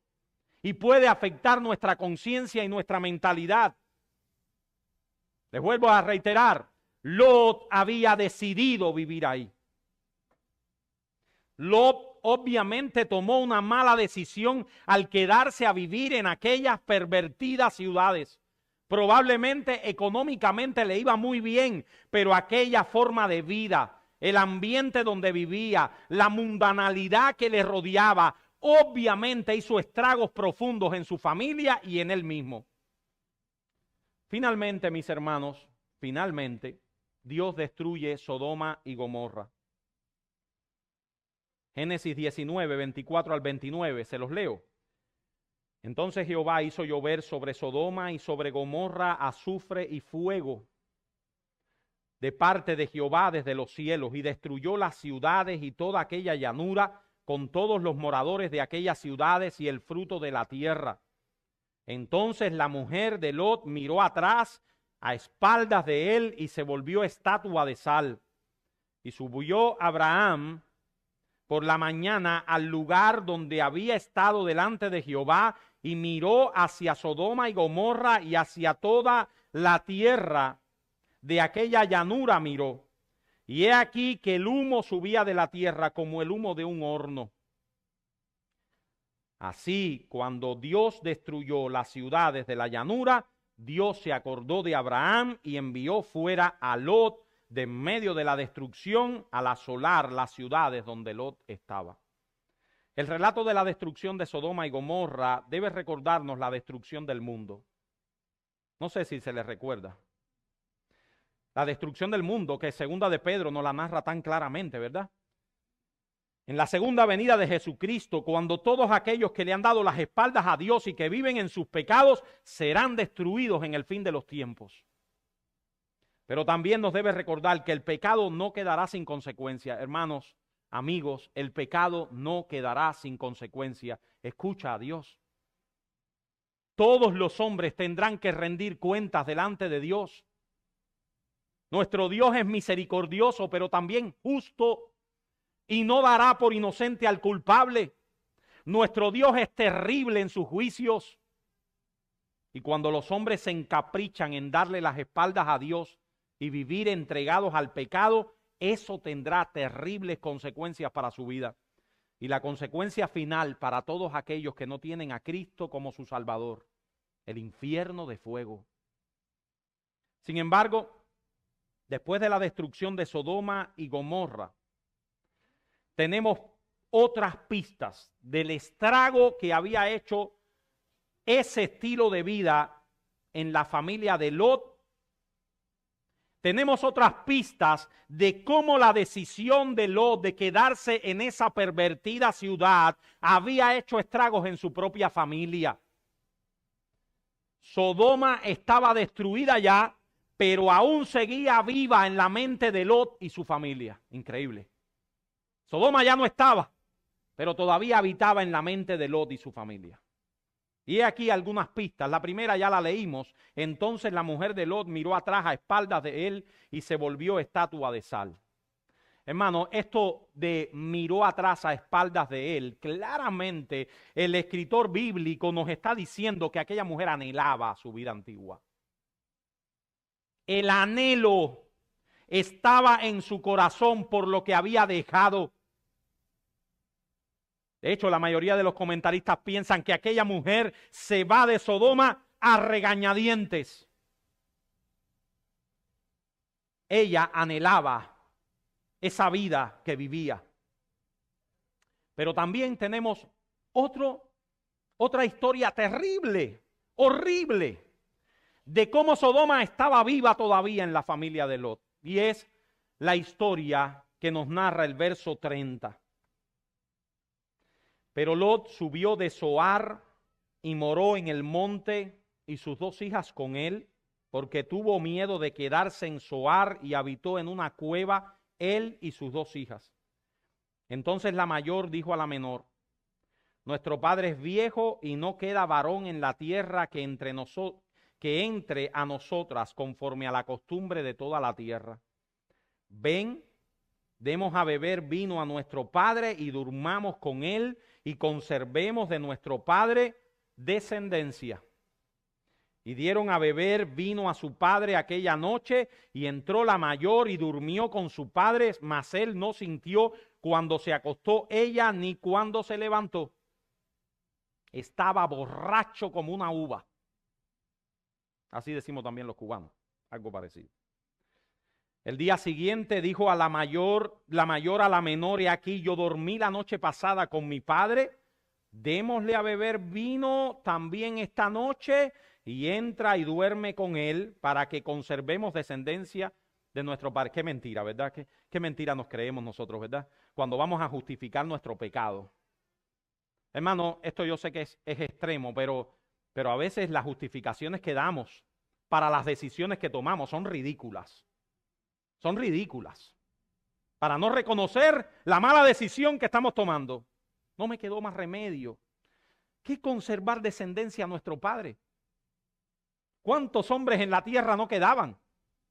Y puede afectar nuestra conciencia y nuestra mentalidad. Les vuelvo a reiterar, Lot había decidido vivir ahí. Lot obviamente tomó una mala decisión al quedarse a vivir en aquellas pervertidas ciudades. Probablemente económicamente le iba muy bien, pero aquella forma de vida, el ambiente donde vivía, la mundanalidad que le rodeaba, obviamente hizo estragos profundos en su familia y en él mismo. Finalmente, mis hermanos, Dios destruye Sodoma y Gomorra. Génesis 19, 24 al 29, se los leo. Entonces Jehová hizo llover sobre Sodoma y sobre Gomorra azufre y fuego de parte de Jehová desde los cielos, y destruyó las ciudades y toda aquella llanura con todos los moradores de aquellas ciudades y el fruto de la tierra. Entonces la mujer de Lot miró atrás a espaldas de él y se volvió estatua de sal. Y subió Abraham por la mañana al lugar donde había estado delante de Jehová y miró hacia Sodoma y Gomorra y hacia toda la tierra de aquella llanura miró. Y he aquí que el humo subía de la tierra como el humo de un horno. Así, cuando Dios destruyó las ciudades de la llanura, Dios se acordó de Abraham y envió fuera a Lot de en medio de la destrucción al asolar las ciudades donde Lot estaba. El relato de la destrucción de Sodoma y Gomorra debe recordarnos la destrucción del mundo. No sé si se les recuerda. La destrucción del mundo que segunda de Pedro nos la narra tan claramente, ¿verdad? En la segunda venida de Jesucristo, cuando todos aquellos que le han dado las espaldas a Dios y que viven en sus pecados serán destruidos en el fin de los tiempos. Pero también nos debe recordar que el pecado no quedará sin consecuencia. Hermanos, amigos, el pecado no quedará sin consecuencia. Escucha a Dios. Todos los hombres tendrán que rendir cuentas delante de Dios. Nuestro Dios es misericordioso, pero también justo, y no dará por inocente al culpable. Nuestro Dios es terrible en sus juicios. Y cuando los hombres se encaprichan en darle las espaldas a Dios y vivir entregados al pecado, eso tendrá terribles consecuencias para su vida. Y la consecuencia final para todos aquellos que no tienen a Cristo como su Salvador, el infierno de fuego. Sin embargo, después de la destrucción de Sodoma y Gomorra, tenemos otras pistas del estrago que había hecho ese estilo de vida en la familia de Lot. Tenemos otras pistas de cómo la decisión de Lot de quedarse en esa pervertida ciudad había hecho estragos en su propia familia. Sodoma estaba destruida ya, pero aún seguía viva en la mente de Lot y su familia. Increíble. Sodoma ya no estaba, pero todavía habitaba en la mente de Lot y su familia. Y aquí algunas pistas. La primera ya la leímos. Entonces la mujer de Lot miró atrás a espaldas de él y se volvió estatua de sal. Hermano, esto de miró atrás a espaldas de él, claramente el escritor bíblico nos está diciendo que aquella mujer anhelaba su vida antigua. El anhelo estaba en su corazón por lo que había dejado. De hecho, la mayoría de los comentaristas piensan que aquella mujer se va de Sodoma a regañadientes. Ella anhelaba esa vida que vivía. Pero también tenemos otra historia terrible, horrible, de cómo Sodoma estaba viva todavía en la familia de Lot. Y es la historia que nos narra el verso 30. Pero Lot subió de Zoar y moró en el monte, y sus 2 hijas con él, porque tuvo miedo de quedarse en Zoar, y habitó en una cueva él y sus 2 hijas. Entonces la mayor dijo a la menor: nuestro padre es viejo y no queda varón en la tierra que entre a nosotras conforme a la costumbre de toda la tierra. Ven, demos a beber vino a nuestro padre y durmamos con él y conservemos de nuestro padre descendencia. Y dieron a beber vino a su padre aquella noche, y entró la mayor y durmió con su padre, mas él no sintió cuando se acostó ella ni cuando se levantó. Estaba borracho como una uva. Así decimos también los cubanos, algo parecido. El día siguiente dijo a la mayor a la menor: he aquí, yo dormí la noche pasada con mi padre, démosle a beber vino también esta noche, y entra y duerme con él para que conservemos descendencia de nuestro padre. Qué mentira, ¿verdad? Qué mentira nos creemos nosotros, ¿verdad? Cuando vamos a justificar nuestro pecado. Hermano, esto yo sé que es extremo, pero a veces las justificaciones que damos para las decisiones que tomamos son ridículas. Son ridículas. Para no reconocer la mala decisión que estamos tomando. No me quedó más remedio que conservar descendencia a nuestro padre. ¿Cuántos hombres en la tierra no quedaban?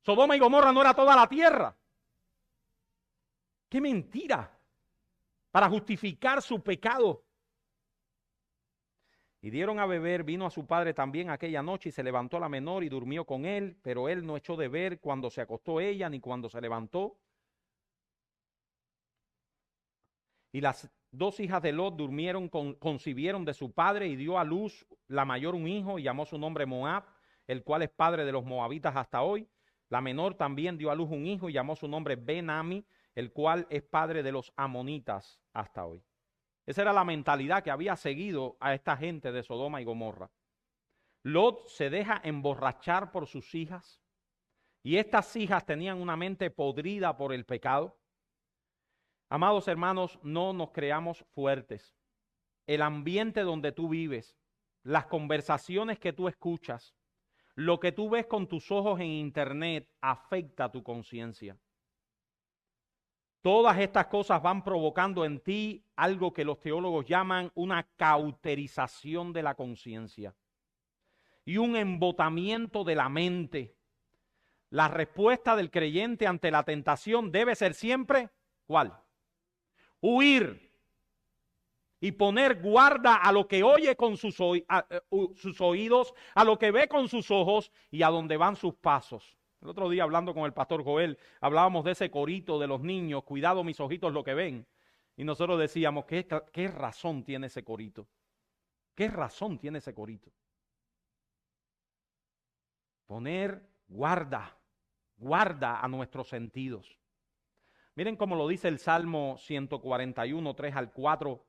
Sodoma y Gomorra no era toda la tierra. ¡Qué mentira! Para justificar su pecado. Y dieron a beber vino a su padre también aquella noche, y se levantó la menor y durmió con él, pero él no echó de ver cuando se acostó ella ni cuando se levantó. Y las 2 hijas de Lot concibieron de su padre, y dio a luz la mayor un hijo, y llamó su nombre Moab, el cual es padre de los moabitas hasta hoy. La menor también dio a luz un hijo, y llamó su nombre Ben-Ami, el cual es padre de los amonitas hasta hoy. Esa era la mentalidad que había seguido a esta gente de Sodoma y Gomorra. Lot se deja emborrachar por sus hijas, y estas hijas tenían una mente podrida por el pecado. Amados hermanos, no nos creamos fuertes. El ambiente donde tú vives, las conversaciones que tú escuchas, lo que tú ves con tus ojos en internet afecta tu conciencia. Todas estas cosas van provocando en ti algo que los teólogos llaman una cauterización de la conciencia y un embotamiento de la mente. La respuesta del creyente ante la tentación debe ser siempre, ¿cuál? Huir y poner guarda a lo que oye con sus oídos, a lo que ve con sus ojos y a donde van sus pasos. El otro día, hablando con el pastor Joel, hablábamos de ese corito de los niños: cuidado mis ojitos lo que ven. Y nosotros decíamos: ¿qué razón tiene ese corito? ¿Qué razón tiene ese corito? Poner guarda a nuestros sentidos. Miren cómo lo dice el Salmo 141, 3 al 4.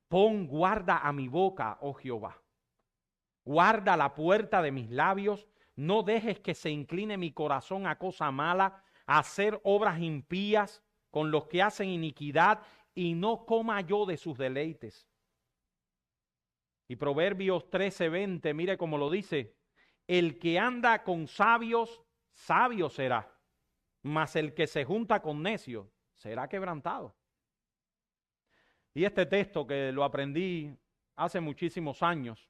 Pon guarda a mi boca, oh Jehová. Guarda la puerta de mis labios. No dejes que se incline mi corazón a cosa mala, a hacer obras impías con los que hacen iniquidad, y no coma yo de sus deleites. Y Proverbios 13:20, mire cómo lo dice: el que anda con sabios, sabio será, mas el que se junta con necios será quebrantado. Y este texto, que lo aprendí hace muchísimos años,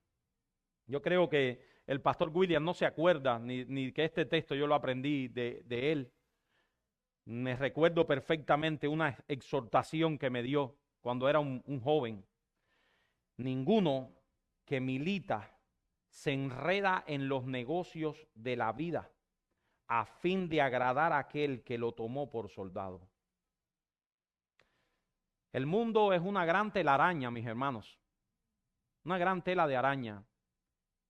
yo creo que el pastor William no se acuerda ni que este texto yo lo aprendí de él. Me recuerdo perfectamente una exhortación que me dio cuando era un joven. Ninguno que milita se enreda en los negocios de la vida a fin de agradar a aquel que lo tomó por soldado. El mundo es una gran telaraña, mis hermanos. Una gran tela de araña.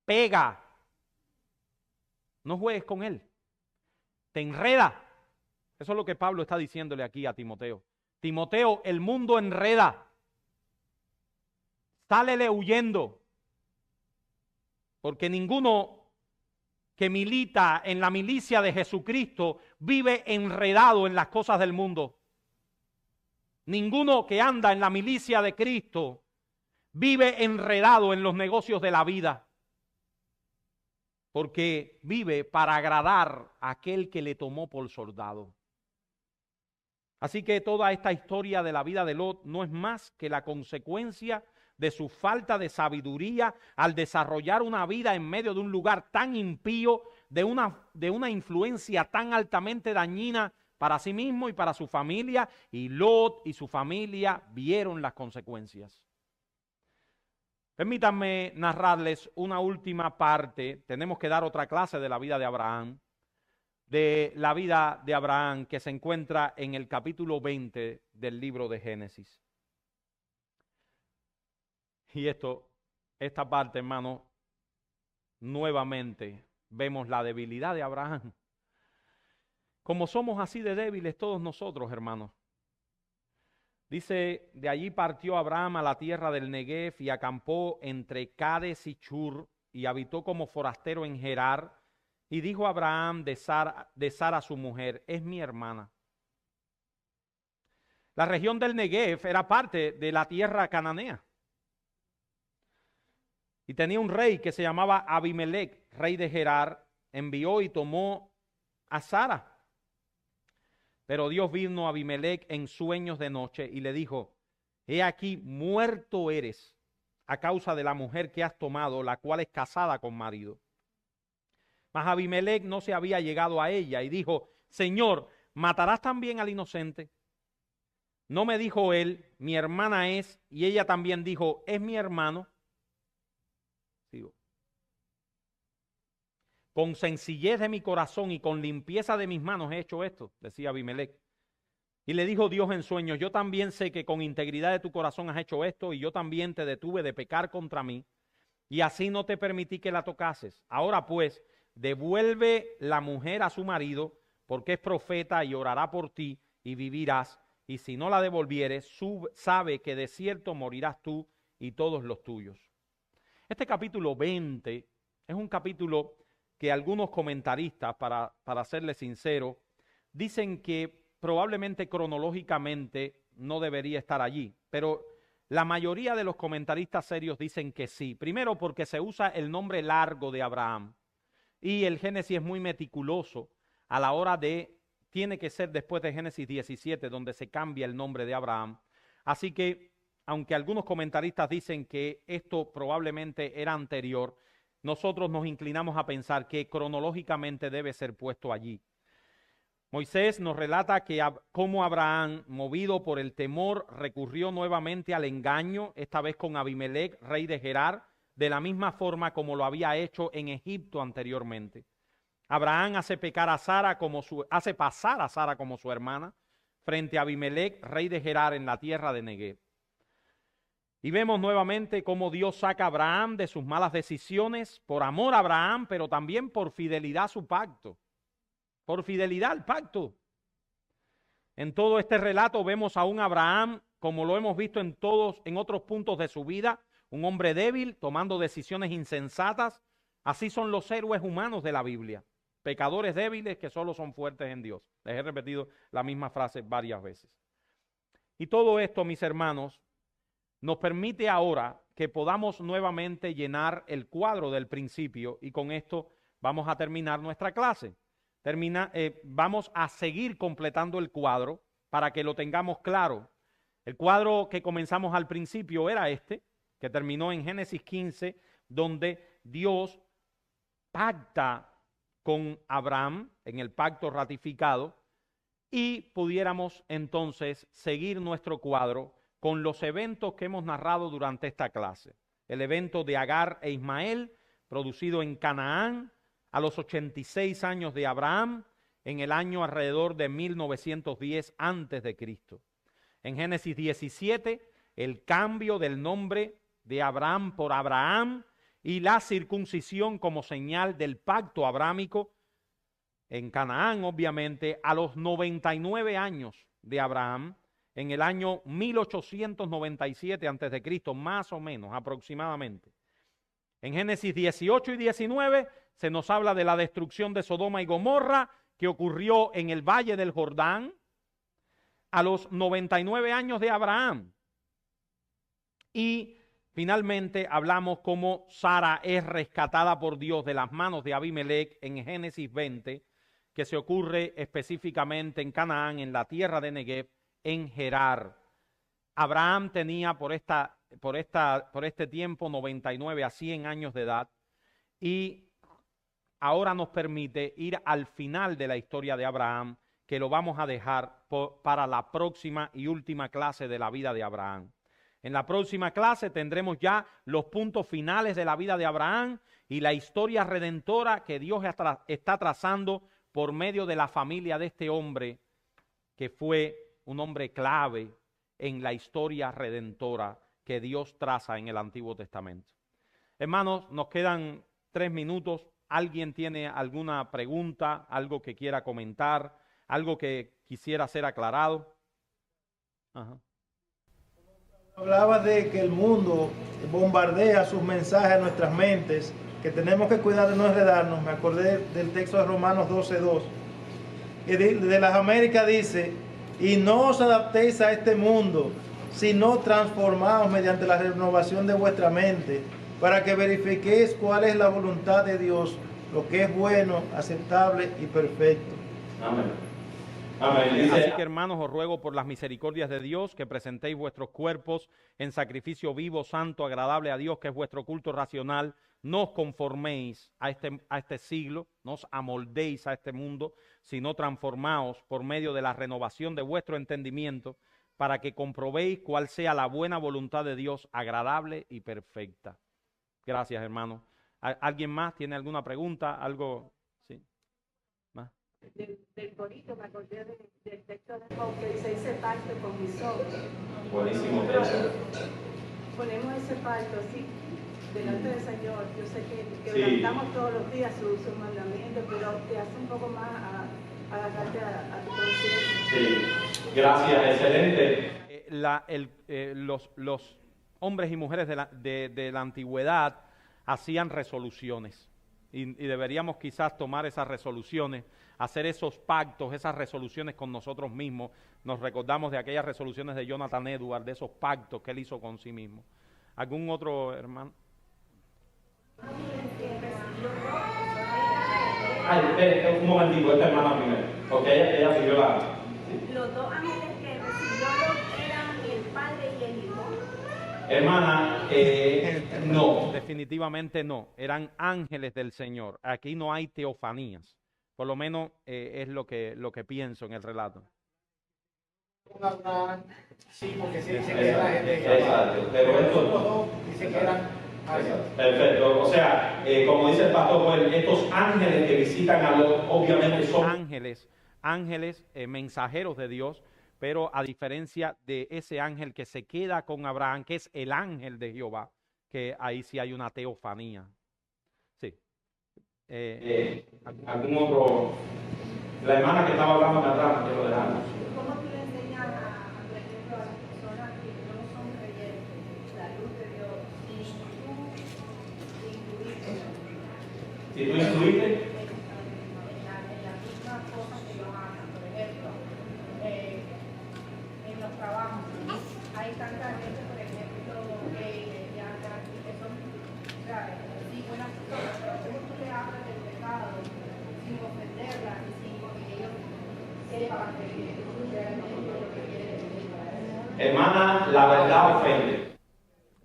Pega. No juegues con él. Te enreda. Eso es lo que Pablo está diciéndole aquí a Timoteo. Timoteo, el mundo enreda. Sálele huyendo. Porque ninguno que milita en la milicia de Jesucristo vive enredado en las cosas del mundo. Ninguno que anda en la milicia de Cristo vive enredado en los negocios de la vida. Porque vive para agradar a aquel que le tomó por soldado. Así que toda esta historia de la vida de Lot no es más que la consecuencia de su falta de sabiduría al desarrollar una vida en medio de un lugar tan impío, de una influencia tan altamente dañina para sí mismo y para su familia, y Lot y su familia vieron las consecuencias. Permítanme narrarles una última parte. Tenemos que dar otra clase de la vida de Abraham. Que se encuentra en el capítulo 20 del libro de Génesis. Y esta parte, hermano, nuevamente vemos la debilidad de Abraham. Como somos así de débiles todos nosotros, hermanos. Dice, de allí partió Abraham a la tierra del Negev y acampó entre Cades y Chur y habitó como forastero en Gerar. Y dijo Abraham de Sara su mujer, es mi hermana. La región del Negev era parte de la tierra cananea. Y tenía un rey que se llamaba Abimelech, rey de Gerar, envió y tomó a Sara. Pero Dios vino a Abimelech en sueños de noche y le dijo, he aquí muerto eres a causa de la mujer que has tomado, la cual es casada con marido. Mas Abimelech no se había llegado a ella y dijo, Señor, ¿matarás también al inocente? No me dijo él, mi hermana es, y ella también dijo, es mi hermano. Sigo. Con sencillez de mi corazón y con limpieza de mis manos he hecho esto, decía Abimelech. Y le dijo Dios en sueños, yo también sé que con integridad de tu corazón has hecho esto, y yo también te detuve de pecar contra mí, y así no te permití que la tocases. Ahora pues, devuelve la mujer a su marido, porque es profeta y orará por ti, y vivirás. Y si no la devolvieres, sabe que de cierto morirás tú y todos los tuyos. Este capítulo 20 es un capítulo que algunos comentaristas, para serles sincero, dicen que probablemente cronológicamente no debería estar allí, pero la mayoría de los comentaristas serios dicen que sí. Primero porque se usa el nombre largo de Abraham y el Génesis es muy meticuloso a la hora tiene que ser después de Génesis 17 donde se cambia el nombre de Abraham. Así que, aunque algunos comentaristas dicen que esto probablemente era anterior, nosotros nos inclinamos a pensar que cronológicamente debe ser puesto allí. Moisés nos relata que cómo Abraham, movido por el temor, recurrió nuevamente al engaño, esta vez con Abimelech, rey de Gerar, de la misma forma como lo había hecho en Egipto anteriormente. Abraham hace pasar a Sara como su hermana frente a Abimelech, rey de Gerar en la tierra de Negev. Y vemos nuevamente cómo Dios saca a Abraham de sus malas decisiones por amor a Abraham, pero también por fidelidad a su pacto. Por fidelidad al pacto. En todo este relato vemos a un Abraham, como lo hemos visto en otros puntos de su vida, un hombre débil, tomando decisiones insensatas. Así son los héroes humanos de la Biblia. Pecadores débiles que solo son fuertes en Dios. Les he repetido la misma frase varias veces. Y todo esto, mis hermanos, nos permite ahora que podamos nuevamente llenar el cuadro del principio y con esto vamos a terminar nuestra clase. Vamos a seguir completando el cuadro para que lo tengamos claro. El cuadro que comenzamos al principio era este, que terminó en Génesis 15, donde Dios pacta con Abraham en el pacto ratificado y pudiéramos entonces seguir nuestro cuadro con los eventos que hemos narrado durante esta clase. El evento de Agar e Ismael, producido en Canaán a los 86 años de Abraham, en el año alrededor de 1910 antes de Cristo. En Génesis 17, el cambio del nombre de Abraham por Abraham y la circuncisión como señal del pacto abrámico en Canaán, obviamente, a los 99 años de Abraham, en el año 1897 antes de Cristo, más o menos, aproximadamente. En Génesis 18 y 19 se nos habla de la destrucción de Sodoma y Gomorra que ocurrió en el Valle del Jordán a los 99 años de Abraham. Y finalmente hablamos cómo Sara es rescatada por Dios de las manos de Abimelech en Génesis 20, que se ocurre específicamente en Canaán, en la tierra de Negev, en Gerar. Abraham tenía por este tiempo 99 a 100 años de edad y ahora nos permite ir al final de la historia de Abraham, que lo vamos a dejar para la próxima y última clase de la vida de Abraham. En la próxima clase tendremos ya los puntos finales de la vida de Abraham y la historia redentora que Dios está trazando por medio de la familia de este hombre, que fue un hombre clave en la historia redentora que Dios traza en el Antiguo Testamento. Hermanos, nos quedan 3 minutos. ¿Alguien tiene alguna pregunta, algo que quiera comentar, algo que quisiera ser aclarado? Ajá. Hablaba de que el mundo bombardea sus mensajes a nuestras mentes, que tenemos que cuidar de no enredarnos. Me acordé del texto de Romanos 12:2, que de las Américas dice: y no os adaptéis a este mundo, sino transformaos mediante la renovación de vuestra mente, para que verifiquéis cuál es la voluntad de Dios, lo que es bueno, aceptable y perfecto. Amén. Amén. Así que, hermanos, os ruego por las misericordias de Dios que presentéis vuestros cuerpos en sacrificio vivo, santo, agradable a Dios, que es vuestro culto racional. No os conforméis a este siglo, no os amoldéis a este mundo, sino transformaos por medio de la renovación de vuestro entendimiento, para que comprobéis cuál sea la buena voluntad de Dios, agradable y perfecta. Gracias, hermano. ¿Alguien más tiene alguna pregunta? ¿Algo? Sí. ¿Más? Del corito me acordé del texto de Job que dice: ese pacto con mis ojos. Buenísimo texto. Ponemos ese pacto así delante del Señor. Yo sé que Sí. levantamos todos los días sus mandamientos, pero te hace un poco más a agarrarte a tu conciencia. Sí, gracias, excelente. Los hombres y mujeres de la antigüedad hacían resoluciones y deberíamos quizás tomar esas resoluciones, hacer esos pactos, esas resoluciones con nosotros mismos. Nos recordamos de aquellas resoluciones de Jonathan Edwards, de esos pactos que él hizo con sí mismo. ¿Algún otro hermano? Un momentito, esta hermana primero, porque ella pidió la... Sí. Los 2 ángeles que recibió eran el Padre y el Hijo. Hermana, no. Definitivamente no, eran ángeles del Señor. Aquí no hay teofanías, por lo menos es lo que pienso en el relato. Sí, porque sí dice que era gente. Exacto, pero esto dice que eran. Perfecto, o sea, como dice el pastor Joel, estos ángeles que visitan a los, obviamente son ángeles mensajeros de Dios, pero a diferencia de ese ángel que se queda con Abraham, que es el ángel de Jehová, que ahí sí hay una teofanía. Sí. ¿Algún otro? La hermana que estaba hablando de atrás, quiero dejarlo. ¿Cómo tú le enseñas por ejemplo, a las personas que no son creyentes la luz de Dios Si tú incluiste en las mismas cosas que ellos hagan? Por ejemplo, en los trabajos hay tanta gente, por ejemplo, lesbianas, que son, o sea, sí, buenas personas, pero ¿cómo tú le hablas del pecado sin ofenderla y sin que ellos sepan que realmente lo que quieren decir? hermana, la verdad ofende.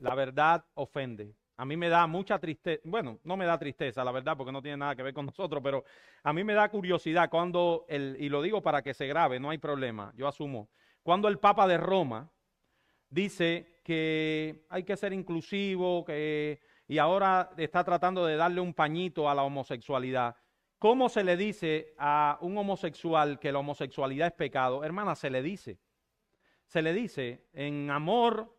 La verdad ofende. A mí me da mucha tristeza, bueno, no me da tristeza, la verdad, porque no tiene nada que ver con nosotros, pero a mí me da curiosidad cuando, y lo digo para que se grabe, no hay problema, yo asumo, cuando el Papa de Roma dice que hay que ser inclusivo, y ahora está tratando de darle un pañito a la homosexualidad. ¿Cómo se le dice a un homosexual que la homosexualidad es pecado? Hermana, se le dice en amor,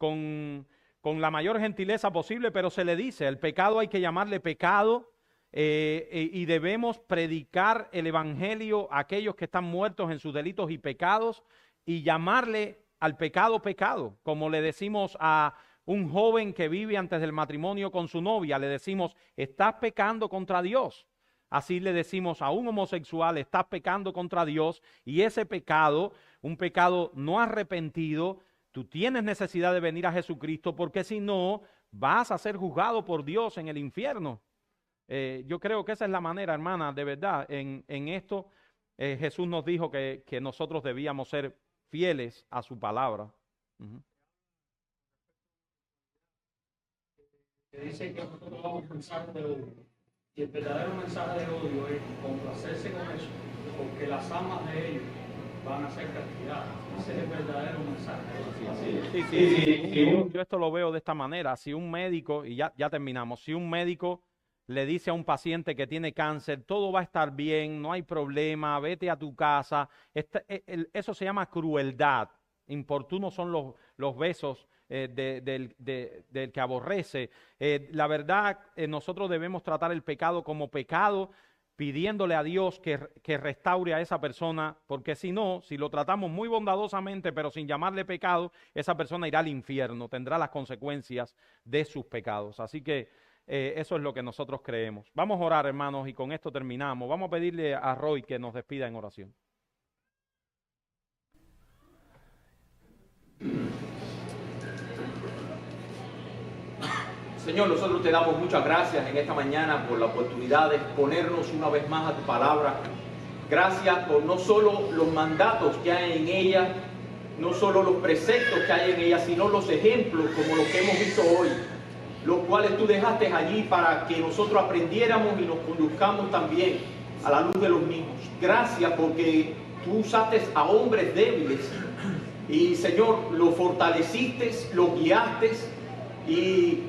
con la mayor gentileza posible, pero se le dice, el pecado hay que llamarle pecado, y debemos predicar el evangelio a aquellos que están muertos en sus delitos y pecados y llamarle al pecado pecado, como le decimos a un joven que vive antes del matrimonio con su novia, le decimos, estás pecando contra Dios. Así le decimos a un homosexual, estás pecando contra Dios, y ese pecado, un pecado no arrepentido, tú tienes necesidad de venir a Jesucristo, porque si no, vas a ser juzgado por Dios en el infierno. Yo creo que esa es la manera, hermana, de verdad. En esto Jesús nos dijo que nosotros debíamos ser fieles a su palabra. Dice que nosotros damos mensaje de odio. Y el verdadero mensaje de odio es complacerse con eso, porque las almas de ellos van a ser castigadas. Ese es el verdadero mensaje. Sí. Yo esto lo veo de esta manera. Si un médico, y ya terminamos, si un médico le dice a un paciente que tiene cáncer, todo va a estar bien, no hay problema, vete a tu casa, eso se llama crueldad. Importunos son los besos del que aborrece. La verdad, nosotros debemos tratar el pecado como pecado, pidiéndole a Dios que restaure a esa persona, porque si no, si lo tratamos muy bondadosamente, pero sin llamarle pecado, esa persona irá al infierno, tendrá las consecuencias de sus pecados. Así que eso es lo que nosotros creemos. Vamos a orar, hermanos, y con esto terminamos. Vamos a pedirle a Roy que nos despida en oración. Señor, nosotros te damos muchas gracias en esta mañana por la oportunidad de exponernos una vez más a tu palabra. Gracias por no solo los mandatos que hay en ella, no solo los preceptos que hay en ella, sino los ejemplos como los que hemos visto hoy, los cuales tú dejaste allí para que nosotros aprendiéramos y nos conduzcamos también a la luz de los mismos. Gracias porque tú usaste a hombres débiles y, Señor, los fortaleciste, los guiaste y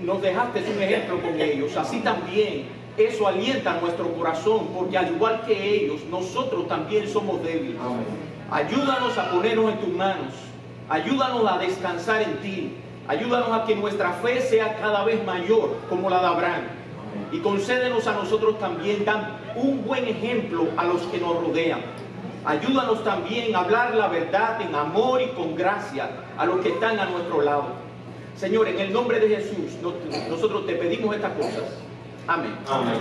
nos dejaste un ejemplo con ellos. Así también eso alienta nuestro corazón, porque al igual que ellos, nosotros también somos débiles. Ayúdanos a ponernos en tus manos, ayúdanos a descansar en ti, ayúdanos a que nuestra fe sea cada vez mayor como la de Abraham, y concédenos a nosotros también dar un buen ejemplo a los que nos rodean. Ayúdanos también a hablar la verdad en amor y con gracia a los que están a nuestro lado. Señor, en el nombre de Jesús, nosotros te pedimos estas cosas. Amén. Amén.